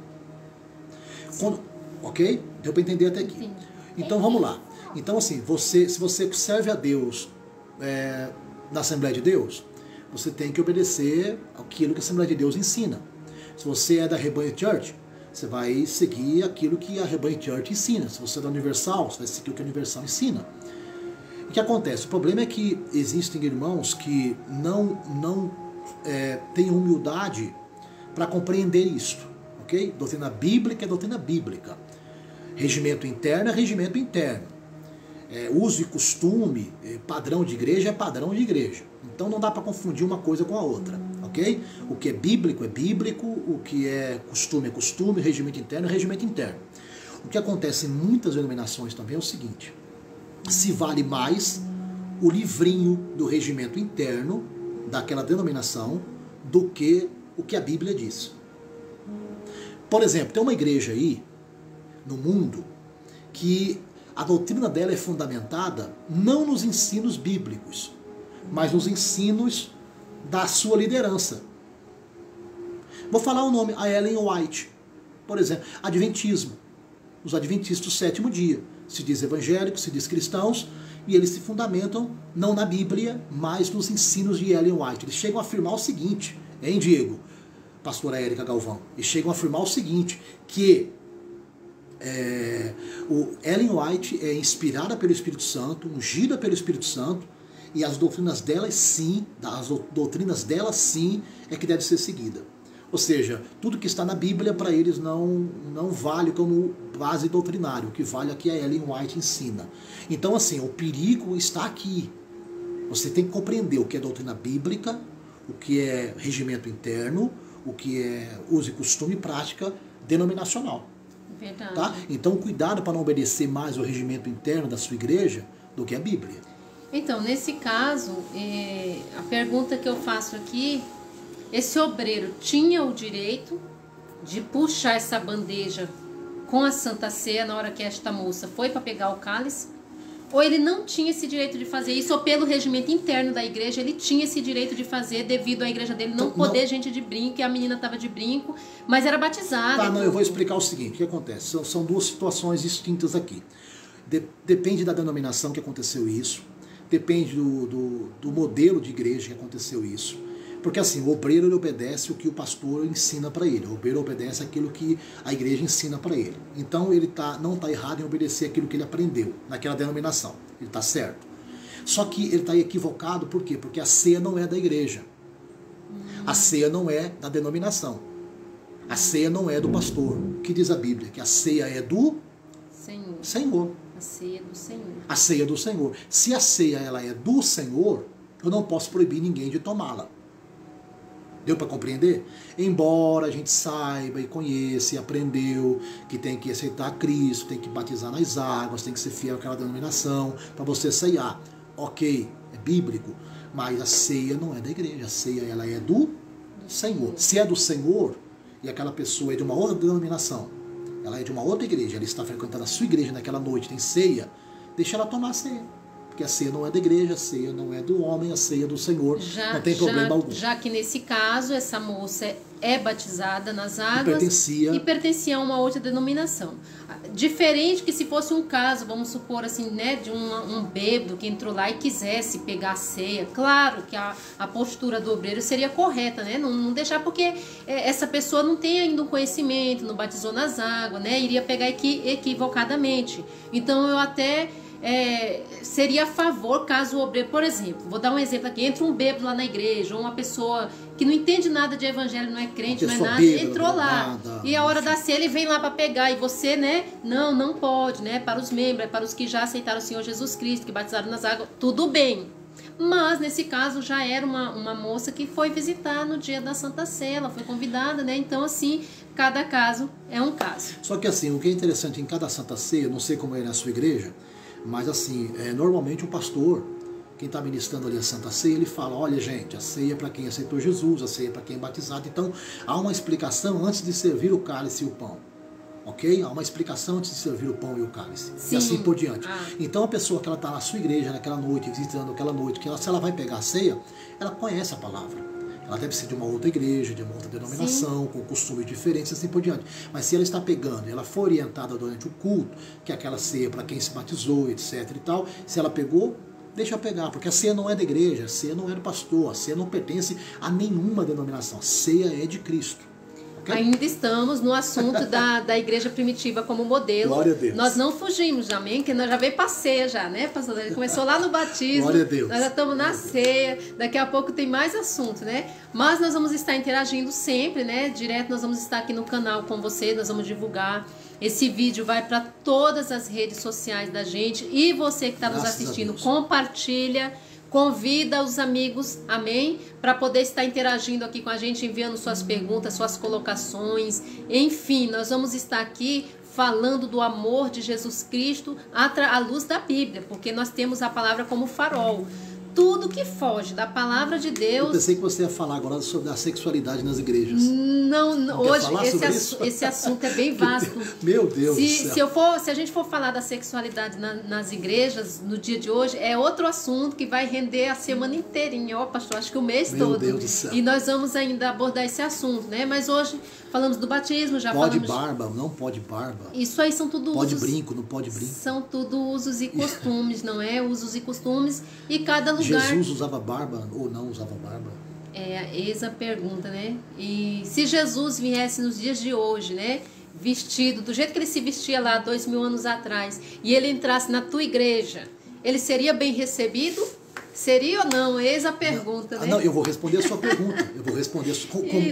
Ok? Deu para entender até aqui. Então vamos lá. Então assim, se você serve a Deus na Assembleia de Deus, você tem que obedecer aquilo que a Assembleia de Deus ensina. Se você é da Rebanho Church, você vai seguir aquilo que a Rebanho Church ensina. Se você é da Universal, você vai seguir o que a Universal ensina. O que acontece? O problema é que existem irmãos que não têm humildade para compreender isso. Ok? Doutrina bíblica é doutrina bíblica. Regimento interno é regimento interno. Uso e costume, padrão de igreja é padrão de igreja. Então não dá para confundir uma coisa com a outra, ok? O que é bíblico, o que é costume, regimento interno é regimento interno. O que acontece em muitas denominações também é o seguinte: se vale mais o livrinho do regimento interno daquela denominação do que o que a Bíblia diz. Por exemplo, tem uma igreja aí no mundo que a doutrina dela é fundamentada não nos ensinos bíblicos, mas nos ensinos da sua liderança. Vou falar o nome: a Ellen White, por exemplo. Adventismo. Os adventistas do sétimo dia. Se diz evangélicos, se diz cristãos, e eles se fundamentam não na Bíblia, mas nos ensinos de Ellen White. Eles chegam a afirmar o seguinte, hein, Diego? Pastora Érica Galvão. Eles chegam a afirmar o seguinte, que o Ellen White é inspirada pelo Espírito Santo, ungida pelo Espírito Santo, e as doutrinas dela sim, é que deve ser seguida. Ou seja, tudo que está na Bíblia para eles não vale como base doutrinária. O que vale aqui é a Ellen White ensina. Então assim, o perigo está aqui. Você tem que compreender o que é doutrina bíblica, o que é regimento interno, o que é uso e costume e prática denominacional. Verdade. Tá? Então cuidado para não obedecer mais o regimento interno da sua igreja do que a Bíblia. Então, nesse caso, a pergunta que eu faço aqui: esse obreiro tinha o direito de puxar essa bandeja com a Santa Ceia na hora que esta moça foi para pegar o cálice? Ou ele não tinha esse direito de fazer isso, ou pelo regimento interno da igreja ele tinha esse direito de fazer, devido à igreja dele não poder gente de brinco, e a menina estava de brinco, mas era batizada. Tá, não, eu vou explicar o seguinte, o que acontece? São duas situações distintas aqui. Depende da denominação que aconteceu isso, depende do modelo de igreja que aconteceu isso. Porque assim, o obreiro ele obedece o que o pastor ensina para ele. O obreiro obedece aquilo que a igreja ensina para ele. Então ele não está errado em obedecer aquilo que ele aprendeu naquela denominação. Ele está certo. Só que ele está equivocado, por quê? Porque a ceia não é da igreja. A ceia não é da denominação. A ceia não é do pastor. O que diz a Bíblia? Que a ceia é do Senhor. A ceia do Senhor. A ceia do Senhor. Se a ceia ela é do Senhor, eu não posso proibir ninguém de tomá-la. Deu para compreender? Embora a gente saiba e conheça e aprendeu que tem que aceitar Cristo, tem que batizar nas águas, tem que ser fiel àquela denominação para você ceiar. Ok, é bíblico, mas a ceia não é da igreja, a ceia ela é do Senhor. Se é do Senhor e aquela pessoa é de uma outra denominação, ela é de uma outra igreja, ela está frequentando a sua igreja naquela noite, tem ceia, deixa ela tomar a ceia. Porque a ceia não é da igreja, a ceia não é do homem, a ceia é do Senhor, não tem problema algum. Já que nesse caso, essa moça é batizada nas águas e pertencia a uma outra denominação. Diferente que se fosse um caso, vamos supor assim, né, de um bêbado que entrou lá e quisesse pegar a ceia, claro que a postura do obreiro seria correta, né, não deixar, porque essa pessoa não tem ainda um conhecimento, não batizou nas águas, né, iria pegar equivocadamente. Então eu até... seria a favor caso o obreiro, por exemplo, vou dar um exemplo aqui, entra um bêbado lá na igreja, ou uma pessoa que não entende nada de evangelho, não é crente, não é nada, entrou lá, e a hora da ceia ele vem lá para pegar, e você, né, não pode, né, para os membros, para os que já aceitaram o Senhor Jesus Cristo, que batizaram nas águas, tudo bem. Mas nesse caso já era uma moça que foi visitar no dia da Santa Ceia, ela foi convidada, né, então assim, cada caso é um caso. Só que assim, o que é interessante em cada Santa Ceia, não sei como é na sua igreja, mas assim, normalmente o pastor, quem está ministrando ali a Santa Ceia, ele fala, olha gente, a ceia é para quem aceitou Jesus, a ceia é para quem é batizado. Então, há uma explicação antes de servir o cálice e o pão. Ok? Há uma explicação antes de servir o pão e o cálice. Sim. E assim por diante. Então, a pessoa que ela está na sua igreja, naquela noite, visitando aquela noite, se ela vai pegar a ceia, ela conhece a palavra. Ela deve ser de uma outra igreja, de uma outra denominação, sim, com costumes diferentes, assim por diante. Mas se ela está pegando, ela foi orientada durante o culto, que é aquela ceia para quem se batizou, etc e tal, se ela pegou, deixa eu pegar, porque a ceia não é da igreja, a ceia não é do pastor, a ceia não pertence a nenhuma denominação, a ceia é de Cristo. Ainda estamos no assunto da igreja primitiva como modelo. Glória a Deus. Nós não fugimos, amém? Que nós já veio para ceia já, né, pastor? Ele começou lá no batismo. Glória a Deus. Nós já estamos na ceia. Daqui a pouco tem mais assunto, né? Mas nós vamos estar interagindo sempre, né? Direto nós vamos estar aqui no canal com você, nós vamos divulgar. Esse vídeo vai para todas as redes sociais da gente. E você que está nos assistindo, compartilha. Convida os amigos, amém? Para poder estar interagindo aqui com a gente, enviando suas perguntas, suas colocações. Enfim, nós vamos estar aqui falando do amor de Jesus Cristo à luz da Bíblia, porque nós temos a palavra como farol. Tudo que foge da palavra de Deus... Eu pensei que você ia falar agora sobre a sexualidade nas igrejas. Não hoje esse assunto é bem vasto. Meu Deus do céu. Se a gente for falar da sexualidade nas igrejas, no dia de hoje, é outro assunto que vai render a semana inteirinha, ó, pastor, acho que o mês todo. Meu Deus do céu. E nós vamos ainda abordar esse assunto, né? Mas hoje falamos do batismo, já pode falamos... barba, não pode barba. Isso aí são tudo pode usos... Pode brinco, não pode brinco. São tudo usos e costumes, não é? Usos e costumes. E cada lugar... Jesus usava barba ou não usava barba? Eis a pergunta, né? E se Jesus viesse nos dias de hoje, né? Vestido do jeito que ele se vestia lá 2000 anos atrás, e ele entrasse na tua igreja, ele seria bem recebido? Seria ou não? Eis a pergunta, né? Não, eu vou responder a sua pergunta. Eu vou responder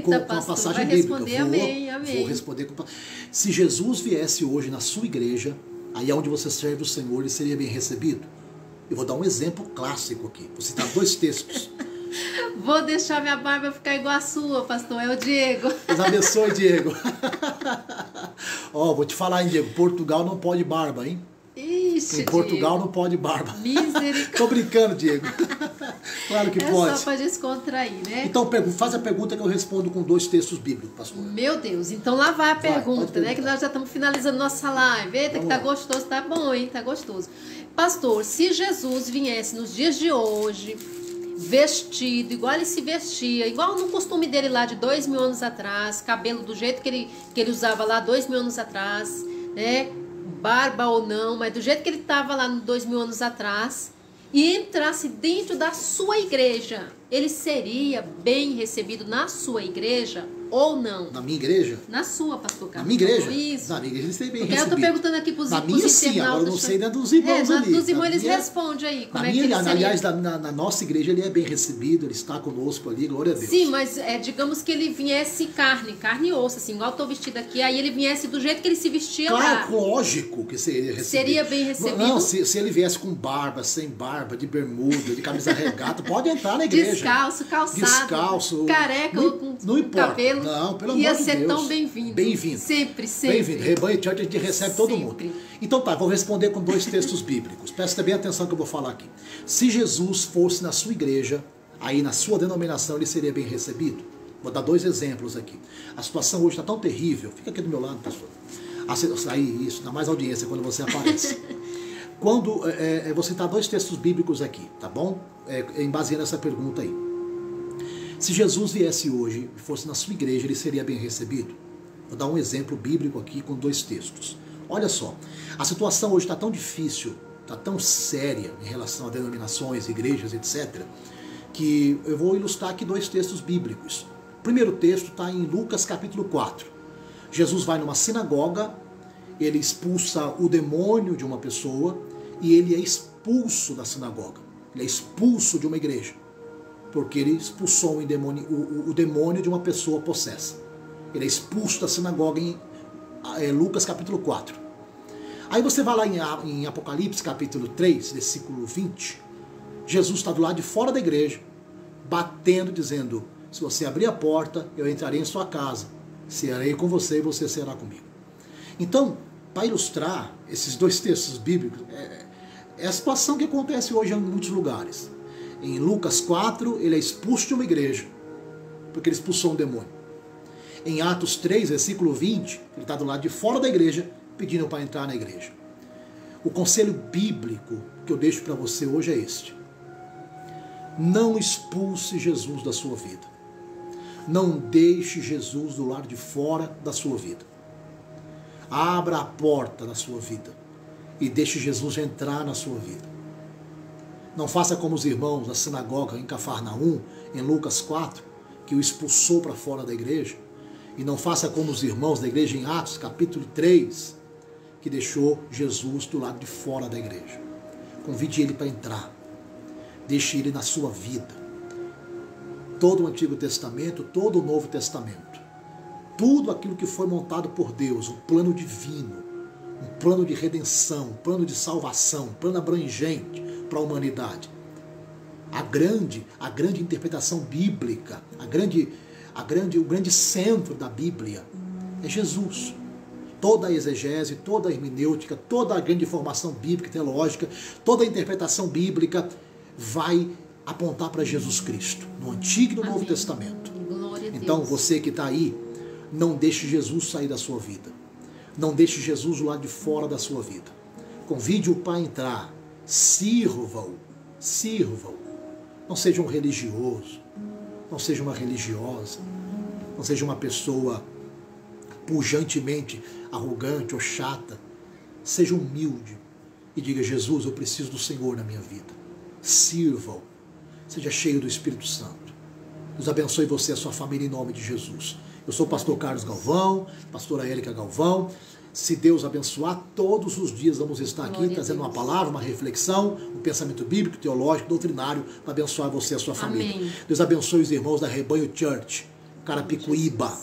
com a passagem bíblica. Amém. Vou responder com... Se Jesus viesse hoje na sua igreja, aí é onde você serve o Senhor, ele seria bem recebido? Eu vou dar um exemplo clássico aqui. Vou citar 2 textos. Vou deixar minha barba ficar igual a sua, pastor. É o Diego. Deus abençoe, Diego. Ó, vou te falar, hein, Diego. Portugal não pode barba, hein? Ixi, em Portugal Diego. Não pode barba. Misericórdia. Tô brincando, Diego. Claro que é pode. É só para descontrair, né? Então faz a pergunta que eu respondo com 2 textos bíblicos, pastor. Meu Deus, então lá vai a pergunta, né? Que nós já estamos finalizando nossa live. Eita, que tá gostoso, tá bom, hein? Tá gostoso. Pastor, se Jesus viesse nos dias de hoje, vestido, igual ele se vestia, igual no costume dele lá de 2000 anos atrás, cabelo do jeito que ele usava lá 2000 anos atrás, né? Barba ou não, mas do jeito que ele estava lá 2000 anos atrás, e entrasse dentro da sua igreja, ele seria bem recebido na sua igreja ou não? Na minha igreja? Na sua, pastor Carlos. Na minha igreja? Isso. Na minha igreja ele seria bem Porque recebido. eu estou perguntando aqui para os internautas. Na minha sim, agora eu não sei né, dos irmãos ali. Dos irmãos eles respondem aí. Como é que ele seria? Aliás, na nossa igreja ele é bem recebido, ele está conosco ali, glória a Deus. Sim, mas digamos que ele viesse carne e osso, assim, igual eu estou vestida aqui, aí ele viesse do jeito que ele se vestia lá. Claro, lógico que seria recebido. Seria bem recebido? Não, se ele viesse com barba, sem barba, de bermuda, de camisa regata, pode entrar na igreja. Descalço, calçado, careca ou com cabelo. Não, pelo amor de Deus. Ia ser tão bem-vindo. Bem-vindo. Sempre. Bem-vindo. Rebanho Church a gente recebe todo mundo. Sempre. Então tá, vou responder com 2 textos bíblicos. Presta bem atenção que eu vou falar aqui. Se Jesus fosse na sua igreja, aí na sua denominação ele seria bem recebido? Vou dar 2 exemplos aqui. A situação hoje está tão terrível. Fica aqui do meu lado, pastor. Aí, isso, dá mais audiência quando você aparece. Quando vou citar 2 textos bíblicos aqui, tá bom? Em base nessa pergunta aí. Se Jesus viesse hoje e fosse na sua igreja, ele seria bem recebido? Vou dar um exemplo bíblico aqui com 2 textos. Olha só, a situação hoje está tão difícil, está tão séria em relação a denominações, igrejas, etc., que eu vou ilustrar aqui 2 textos bíblicos. O primeiro texto está em Lucas capítulo 4. Jesus vai numa sinagoga, ele expulsa o demônio de uma pessoa e ele é expulso da sinagoga. Ele é expulso de uma igreja, porque ele expulsou o demônio de uma pessoa possessa. Ele é expulso da sinagoga em Lucas capítulo 4. Aí você vai lá em Apocalipse capítulo 3, versículo 20. Jesus está do lado de fora da igreja, batendo, dizendo: se você abrir a porta, eu entrarei em sua casa, serei com você e você será comigo. Então, para ilustrar esses 2 textos bíblicos, é a situação que acontece hoje em muitos lugares. Em Lucas 4, ele é expulso de uma igreja, porque ele expulsou um demônio. Em Atos 3, versículo 20, ele está do lado de fora da igreja, pedindo para entrar na igreja. O conselho bíblico que eu deixo para você hoje é este: não expulse Jesus da sua vida. Não deixe Jesus do lado de fora da sua vida. Abra a porta da sua vida e deixe Jesus entrar na sua vida. Não faça como os irmãos da sinagoga em Cafarnaum, em Lucas 4, que o expulsou para fora da igreja. E não faça como os irmãos da igreja em Atos, capítulo 3, que deixou Jesus do lado de fora da igreja. Convide ele para entrar. Deixe ele na sua vida. Todo o Antigo Testamento, todo o Novo Testamento. Tudo aquilo que foi montado por Deus, um plano divino, um plano de redenção, um plano de salvação, um plano abrangente para a humanidade. A grande interpretação bíblica, o grande centro da Bíblia é Jesus. Toda a exegese, toda a hermenêutica, toda a grande formação bíblica e teológica, toda a interpretação bíblica vai apontar para Jesus Cristo, no Antigo e no Novo Testamento. Glória a Deus. Então, você que está aí, não deixe Jesus sair da sua vida. Não deixe Jesus do lado de fora da sua vida. Convide-o para entrar. Sirva-o. Não seja um religioso. Não seja uma religiosa. Não seja uma pessoa pujantemente arrogante ou chata. Seja humilde e diga: Jesus, eu preciso do Senhor na minha vida. Sirva-o. Seja cheio do Espírito Santo. Deus abençoe você e a sua família em nome de Jesus. Eu sou o pastor Carlos Galvão, pastora Érica Galvão. Se Deus abençoar, todos os dias vamos estar aqui trazendo uma palavra, uma reflexão, um pensamento bíblico, teológico, doutrinário, para abençoar você e a sua família. Amém. Deus abençoe os irmãos da Rebanho Church, Carapicuíba.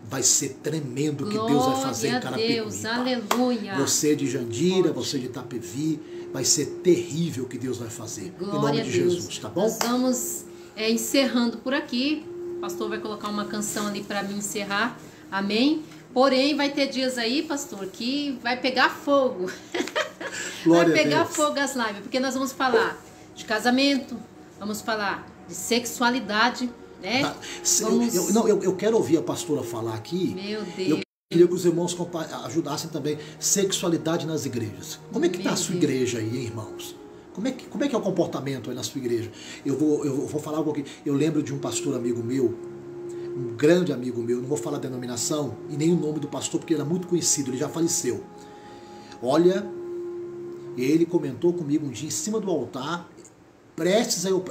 Vai ser tremendo o que Deus vai fazer em Carapicuíba. Deus, aleluia. Você de Jandira, você de Itapevi, vai ser terrível o que Deus vai fazer. Glória em nome de Jesus, tá bom? Nós vamos encerrando por aqui. O pastor vai colocar uma canção ali para me encerrar. Amém? Porém, vai ter dias aí, pastor, que vai pegar fogo. Vai pegar fogo as lives, porque nós vamos falar de casamento, Vamos falar de sexualidade, né? Tá. Vamos... Eu quero ouvir a pastora falar aqui. Meu Deus. Eu queria que os irmãos ajudassem também. Sexualidade nas igrejas. Como é que está a sua igreja aí, hein, irmãos? Como é que é o comportamento aí na sua igreja? Eu vou falar algo aqui. Eu lembro de um pastor amigo meu, um grande amigo meu, não vou falar a denominação e nem o nome do pastor, porque ele era muito conhecido, ele já faleceu. Olha, ele comentou comigo um dia em cima do altar, prestes a eu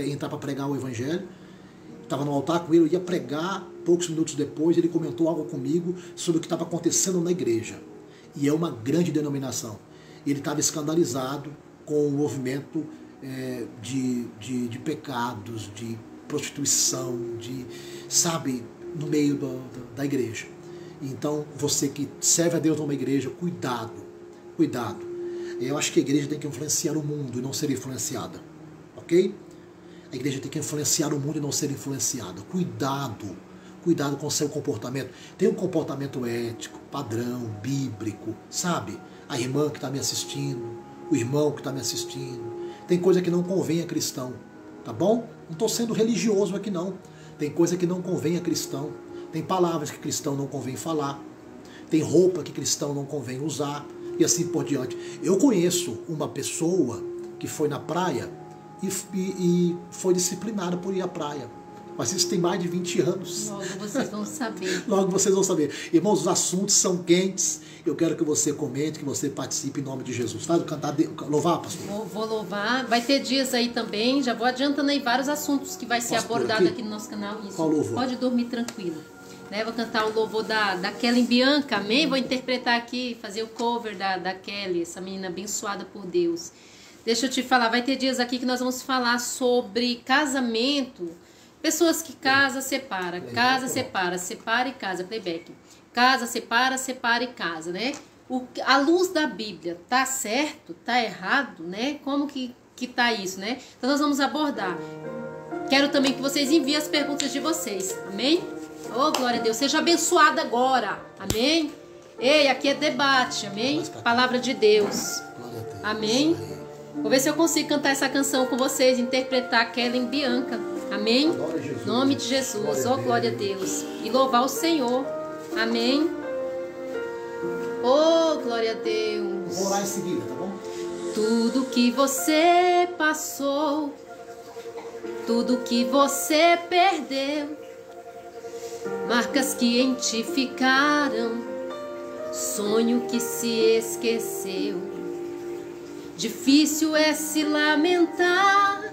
entrar para pregar o evangelho. Estava no altar com ele, eu ia pregar, poucos minutos depois ele comentou algo comigo sobre o que estava acontecendo na igreja. E é uma grande denominação. Ele estava escandalizado com o movimento de pecados, de prostituição, sabe, no meio da igreja. Então, você que serve a Deus numa igreja, cuidado, cuidado. Eu acho que a igreja tem que influenciar o mundo e não ser influenciada, ok? A igreja tem que influenciar o mundo e não ser influenciada. Cuidado, cuidado com o seu comportamento. Tem um comportamento ético, padrão, bíblico, sabe? A irmã que está me assistindo, o irmão que está me assistindo. Tem coisa que não convém a cristão, tá bom? Não estou sendo religioso aqui não. Tem coisa que não convém a cristão. Tem palavras que cristão não convém falar. Tem roupa que cristão não convém usar. E assim por diante. Eu conheço uma pessoa que foi na praia e foi disciplinada por ir à praia. Mas isso tem mais de 20 anos. Logo vocês vão saber. Logo vocês vão saber. Irmãos, os assuntos são quentes. Eu quero que você comente, que você participe em nome de Jesus. Tá? Cantar, louvar, pastor? Vou louvar. Vai ter dias aí também. Já vou adiantando aí vários assuntos que vai ser abordado aqui no nosso canal. Isso. Qual louvor? Pode dormir tranquilo. Né? Vou cantar o louvor da Kelly Bianca, amém? Vou interpretar aqui, fazer o cover da Kelly, essa menina abençoada por Deus. Deixa eu te falar, vai ter dias aqui que nós vamos falar sobre casamento. Pessoas que casa, separa, separa e casa, playback. Casa, separa e casa, né? A luz da Bíblia, tá certo? Tá errado, né? Como que tá isso, né? Então nós vamos abordar. Quero também que vocês enviem as perguntas de vocês, amém? Oh, glória a Deus, seja abençoada agora, amém? Ei, aqui é debate, amém? Palavra de Deus, amém? Vou ver se eu consigo cantar essa canção com vocês, interpretar Kelly Bianca, amém? Em nome de Jesus, oh glória a Deus. E louvar o Senhor, amém? Oh glória a Deus. Vou orar em seguida, tá bom? Tudo que você passou, tudo que você perdeu, marcas que em ti ficaram, sonho que se esqueceu. Difícil é se lamentar,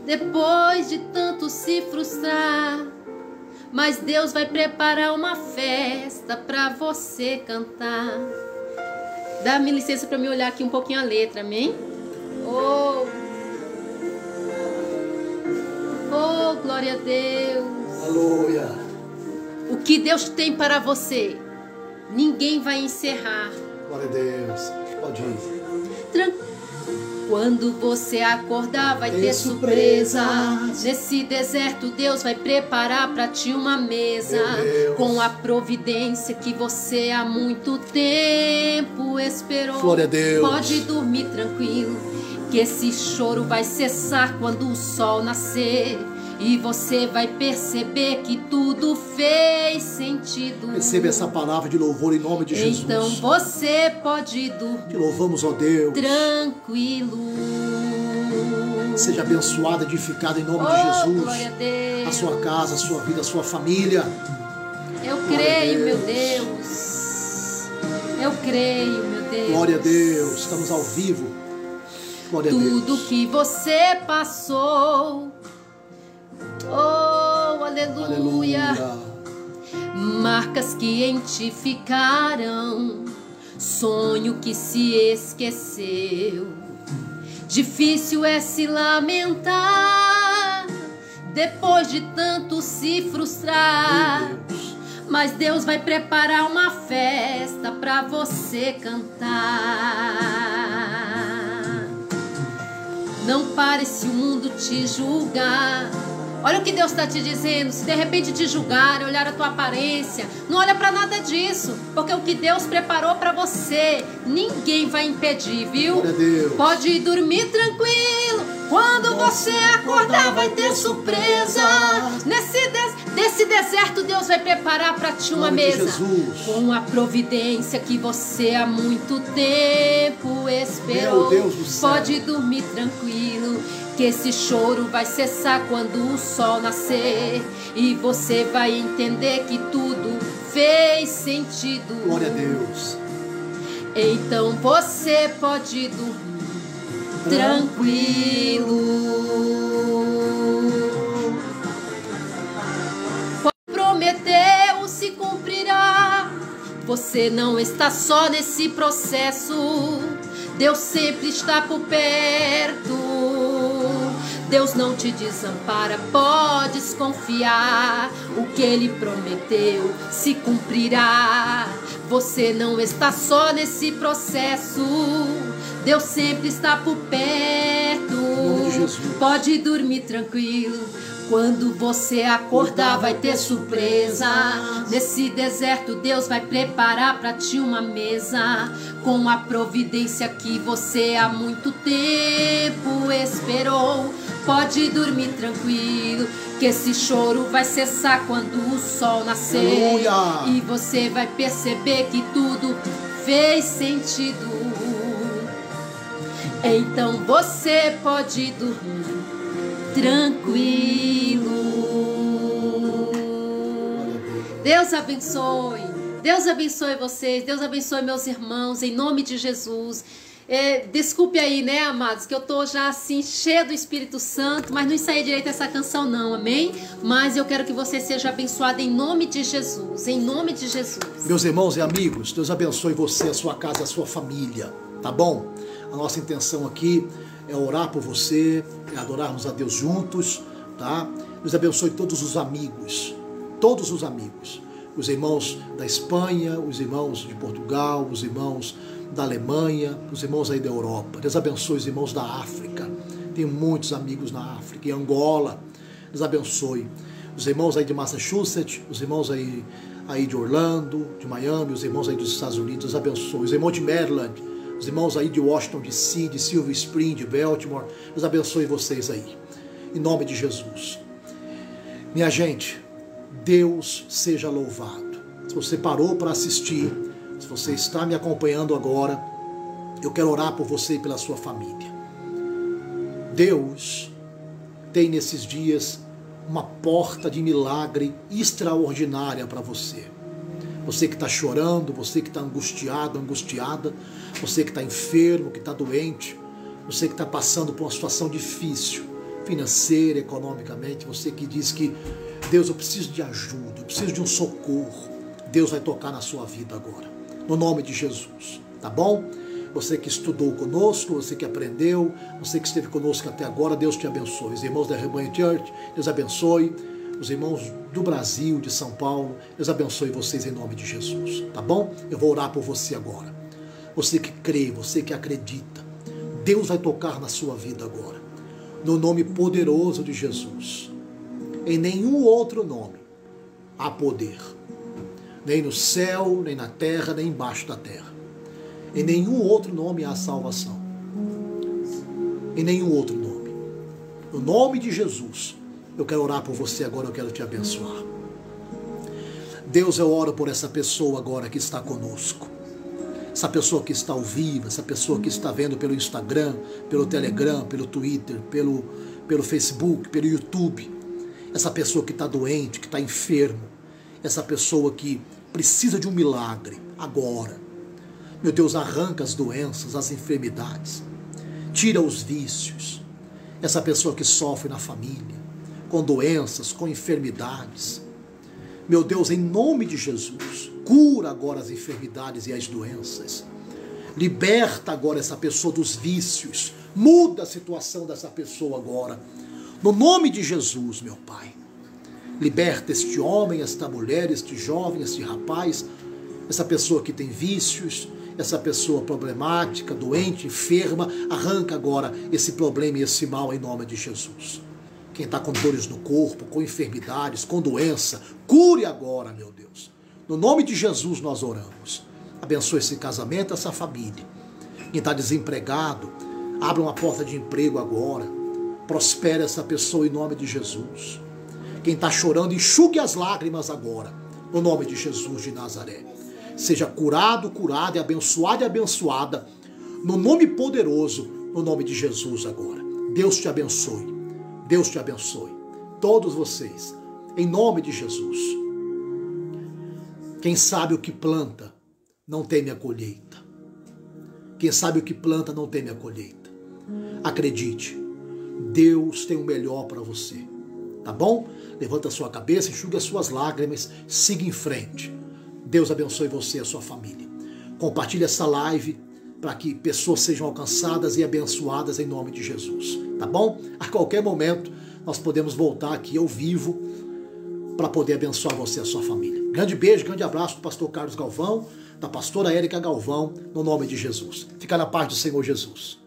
depois de tanto se frustrar, mas Deus vai preparar uma festa para você cantar. Dá-me licença para me olhar aqui um pouquinho a letra, amém? Oh, glória a Deus. Aleluia. O que Deus tem para você, ninguém vai encerrar. Glória a Deus. Pode ir. Quando você acordar vai ter surpresa. Nesse deserto Deus vai preparar para ti uma mesa, com a providência que você há muito tempo esperou. Glória a Deus. Pode dormir tranquilo, que esse choro vai cessar quando o sol nascer. E você vai perceber que tudo fez sentido. Receba essa palavra de louvor em nome de Jesus. Então você pode dormir. Te louvamos, ó Deus. Tranquilo. Seja abençoada, edificada em nome de Jesus. Glória a Deus. A sua casa, a sua vida, a sua família. Eu creio, meu Deus. Eu creio, meu Deus. Glória a Deus. Estamos ao vivo. Glória a Deus. Tudo que você passou. Oh, aleluia. Marcas que em ti ficaram, sonho que se esqueceu. Difícil é se lamentar, depois de tanto se frustrar, mas Deus vai preparar uma festa para você cantar. Não pare se o mundo te julgar. Olha o que Deus está te dizendo. Se de repente te julgarem, olhar a tua aparência, não olha para nada disso, porque o que Deus preparou para você, ninguém vai impedir, viu? Pode dormir tranquilo, Quando você acordar vai ter surpresa. Desse deserto Deus vai preparar para ti uma mesa, com a providência que você há muito tempo esperou. Meu Deus do céu. Pode dormir tranquilo, que esse choro vai cessar quando o sol nascer, e você vai entender que tudo fez sentido. Glória a Deus. Então você pode dormir tranquilo. Prometeu se cumprirá. Você não está só nesse processo. Deus sempre está por perto. Deus não te desampara, podes confiar. O que Ele prometeu se cumprirá. Você não está só nesse processo. Deus sempre está por perto. Pode dormir tranquilo. Quando você acordar vai ter surpresa. Nesse deserto Deus vai preparar para ti uma mesa, com a providência que você há muito tempo esperou. Pode dormir tranquilo, que esse choro vai cessar quando o sol nascer. Aleluia. E você vai perceber que tudo fez sentido. Então você pode dormir tranquilo. Deus abençoe. Deus abençoe vocês. Deus abençoe meus irmãos, em nome de Jesus. Desculpe aí, né, amados, que eu tô já assim cheia do Espírito Santo, mas não ensaiei direito essa canção não, amém? Mas eu quero que você seja abençoado em nome de Jesus, em nome de Jesus. Meus irmãos e amigos, Deus abençoe você, a sua casa, a sua família, tá bom? A nossa intenção aqui é orar por você, é adorarmos a Deus juntos, tá? Deus abençoe todos os amigos, os irmãos da Espanha, os irmãos de Portugal, os irmãos da Alemanha, os irmãos aí da Europa. Deus abençoe os irmãos da África. Tenho muitos amigos na África, em Angola. Deus abençoe os irmãos aí de Massachusetts, os irmãos aí de Orlando, de Miami, os irmãos aí dos Estados Unidos. Deus abençoe os irmãos de Maryland, os irmãos aí de Washington DC, de Silver Spring, de Baltimore. Deus abençoe vocês aí, em nome de Jesus. Minha gente, Deus seja louvado. Se você parou para assistir, se você está me acompanhando agora, eu quero orar por você e pela sua família. Deus tem nesses dias uma porta de milagre extraordinária para você. Você que está chorando, você que está angustiado, angustiada, você que está enfermo, que está doente, você que está passando por uma situação difícil, financeira, economicamente, você que diz que Deus, eu preciso de ajuda, eu preciso de um socorro. Deus vai tocar na sua vida agora, no nome de Jesus, tá bom? Você que estudou conosco, você que aprendeu, você que esteve conosco até agora, Deus te abençoe. Os irmãos da Rebanho Church, Deus abençoe. Os irmãos do Brasil, de São Paulo, Deus abençoe vocês em nome de Jesus, tá bom? Eu vou orar por você agora. Você que crê, você que acredita, Deus vai tocar na sua vida agora, no nome poderoso de Jesus. Em nenhum outro nome há poder, nem no céu, nem na terra, nem embaixo da terra. Em nenhum outro nome há salvação. Em nenhum outro nome. No nome de Jesus, eu quero orar por você agora, eu quero te abençoar. Deus, eu oro por essa pessoa agora que está conosco. Essa pessoa que está ao vivo, essa pessoa que está vendo pelo Instagram, pelo Telegram, pelo Twitter, pelo Facebook, pelo YouTube. Essa pessoa que está doente, que está enfermo. Essa pessoa que precisa de um milagre agora. Meu Deus, arranca as doenças, as enfermidades. Tira os vícios. Essa pessoa que sofre na família, com doenças, com enfermidades. Meu Deus, em nome de Jesus, cura agora as enfermidades e as doenças. Liberta agora essa pessoa dos vícios. Muda a situação dessa pessoa agora. No nome de Jesus, meu Pai. Liberta este homem, esta mulher, este jovem, este rapaz, essa pessoa que tem vícios, essa pessoa problemática, doente, enferma. Arranca agora esse problema e esse mal em nome de Jesus. Quem está com dores no corpo, com enfermidades, com doença, cure agora, meu Deus. No nome de Jesus nós oramos. Abençoe esse casamento, essa família. Quem está desempregado, abra uma porta de emprego agora. Prospere essa pessoa em nome de Jesus. Quem está chorando, enxugue as lágrimas agora, no nome de Jesus de Nazaré. Seja curado, curada, e abençoada, no nome poderoso, no nome de Jesus agora. Deus te abençoe. Deus te abençoe. Todos vocês, em nome de Jesus. Quem sabe o que planta, não teme a colheita. Quem sabe o que planta, não teme a colheita. Acredite, Deus tem o melhor para você. Tá bom? Levanta a sua cabeça, enxugue as suas lágrimas, siga em frente. Deus abençoe você e a sua família. Compartilhe essa live para que pessoas sejam alcançadas e abençoadas em nome de Jesus. Tá bom? A qualquer momento nós podemos voltar aqui ao vivo para poder abençoar você e a sua família. Grande beijo, grande abraço do pastor Carlos Galvão, da pastora Érica Galvão, no nome de Jesus. Fica na paz do Senhor Jesus.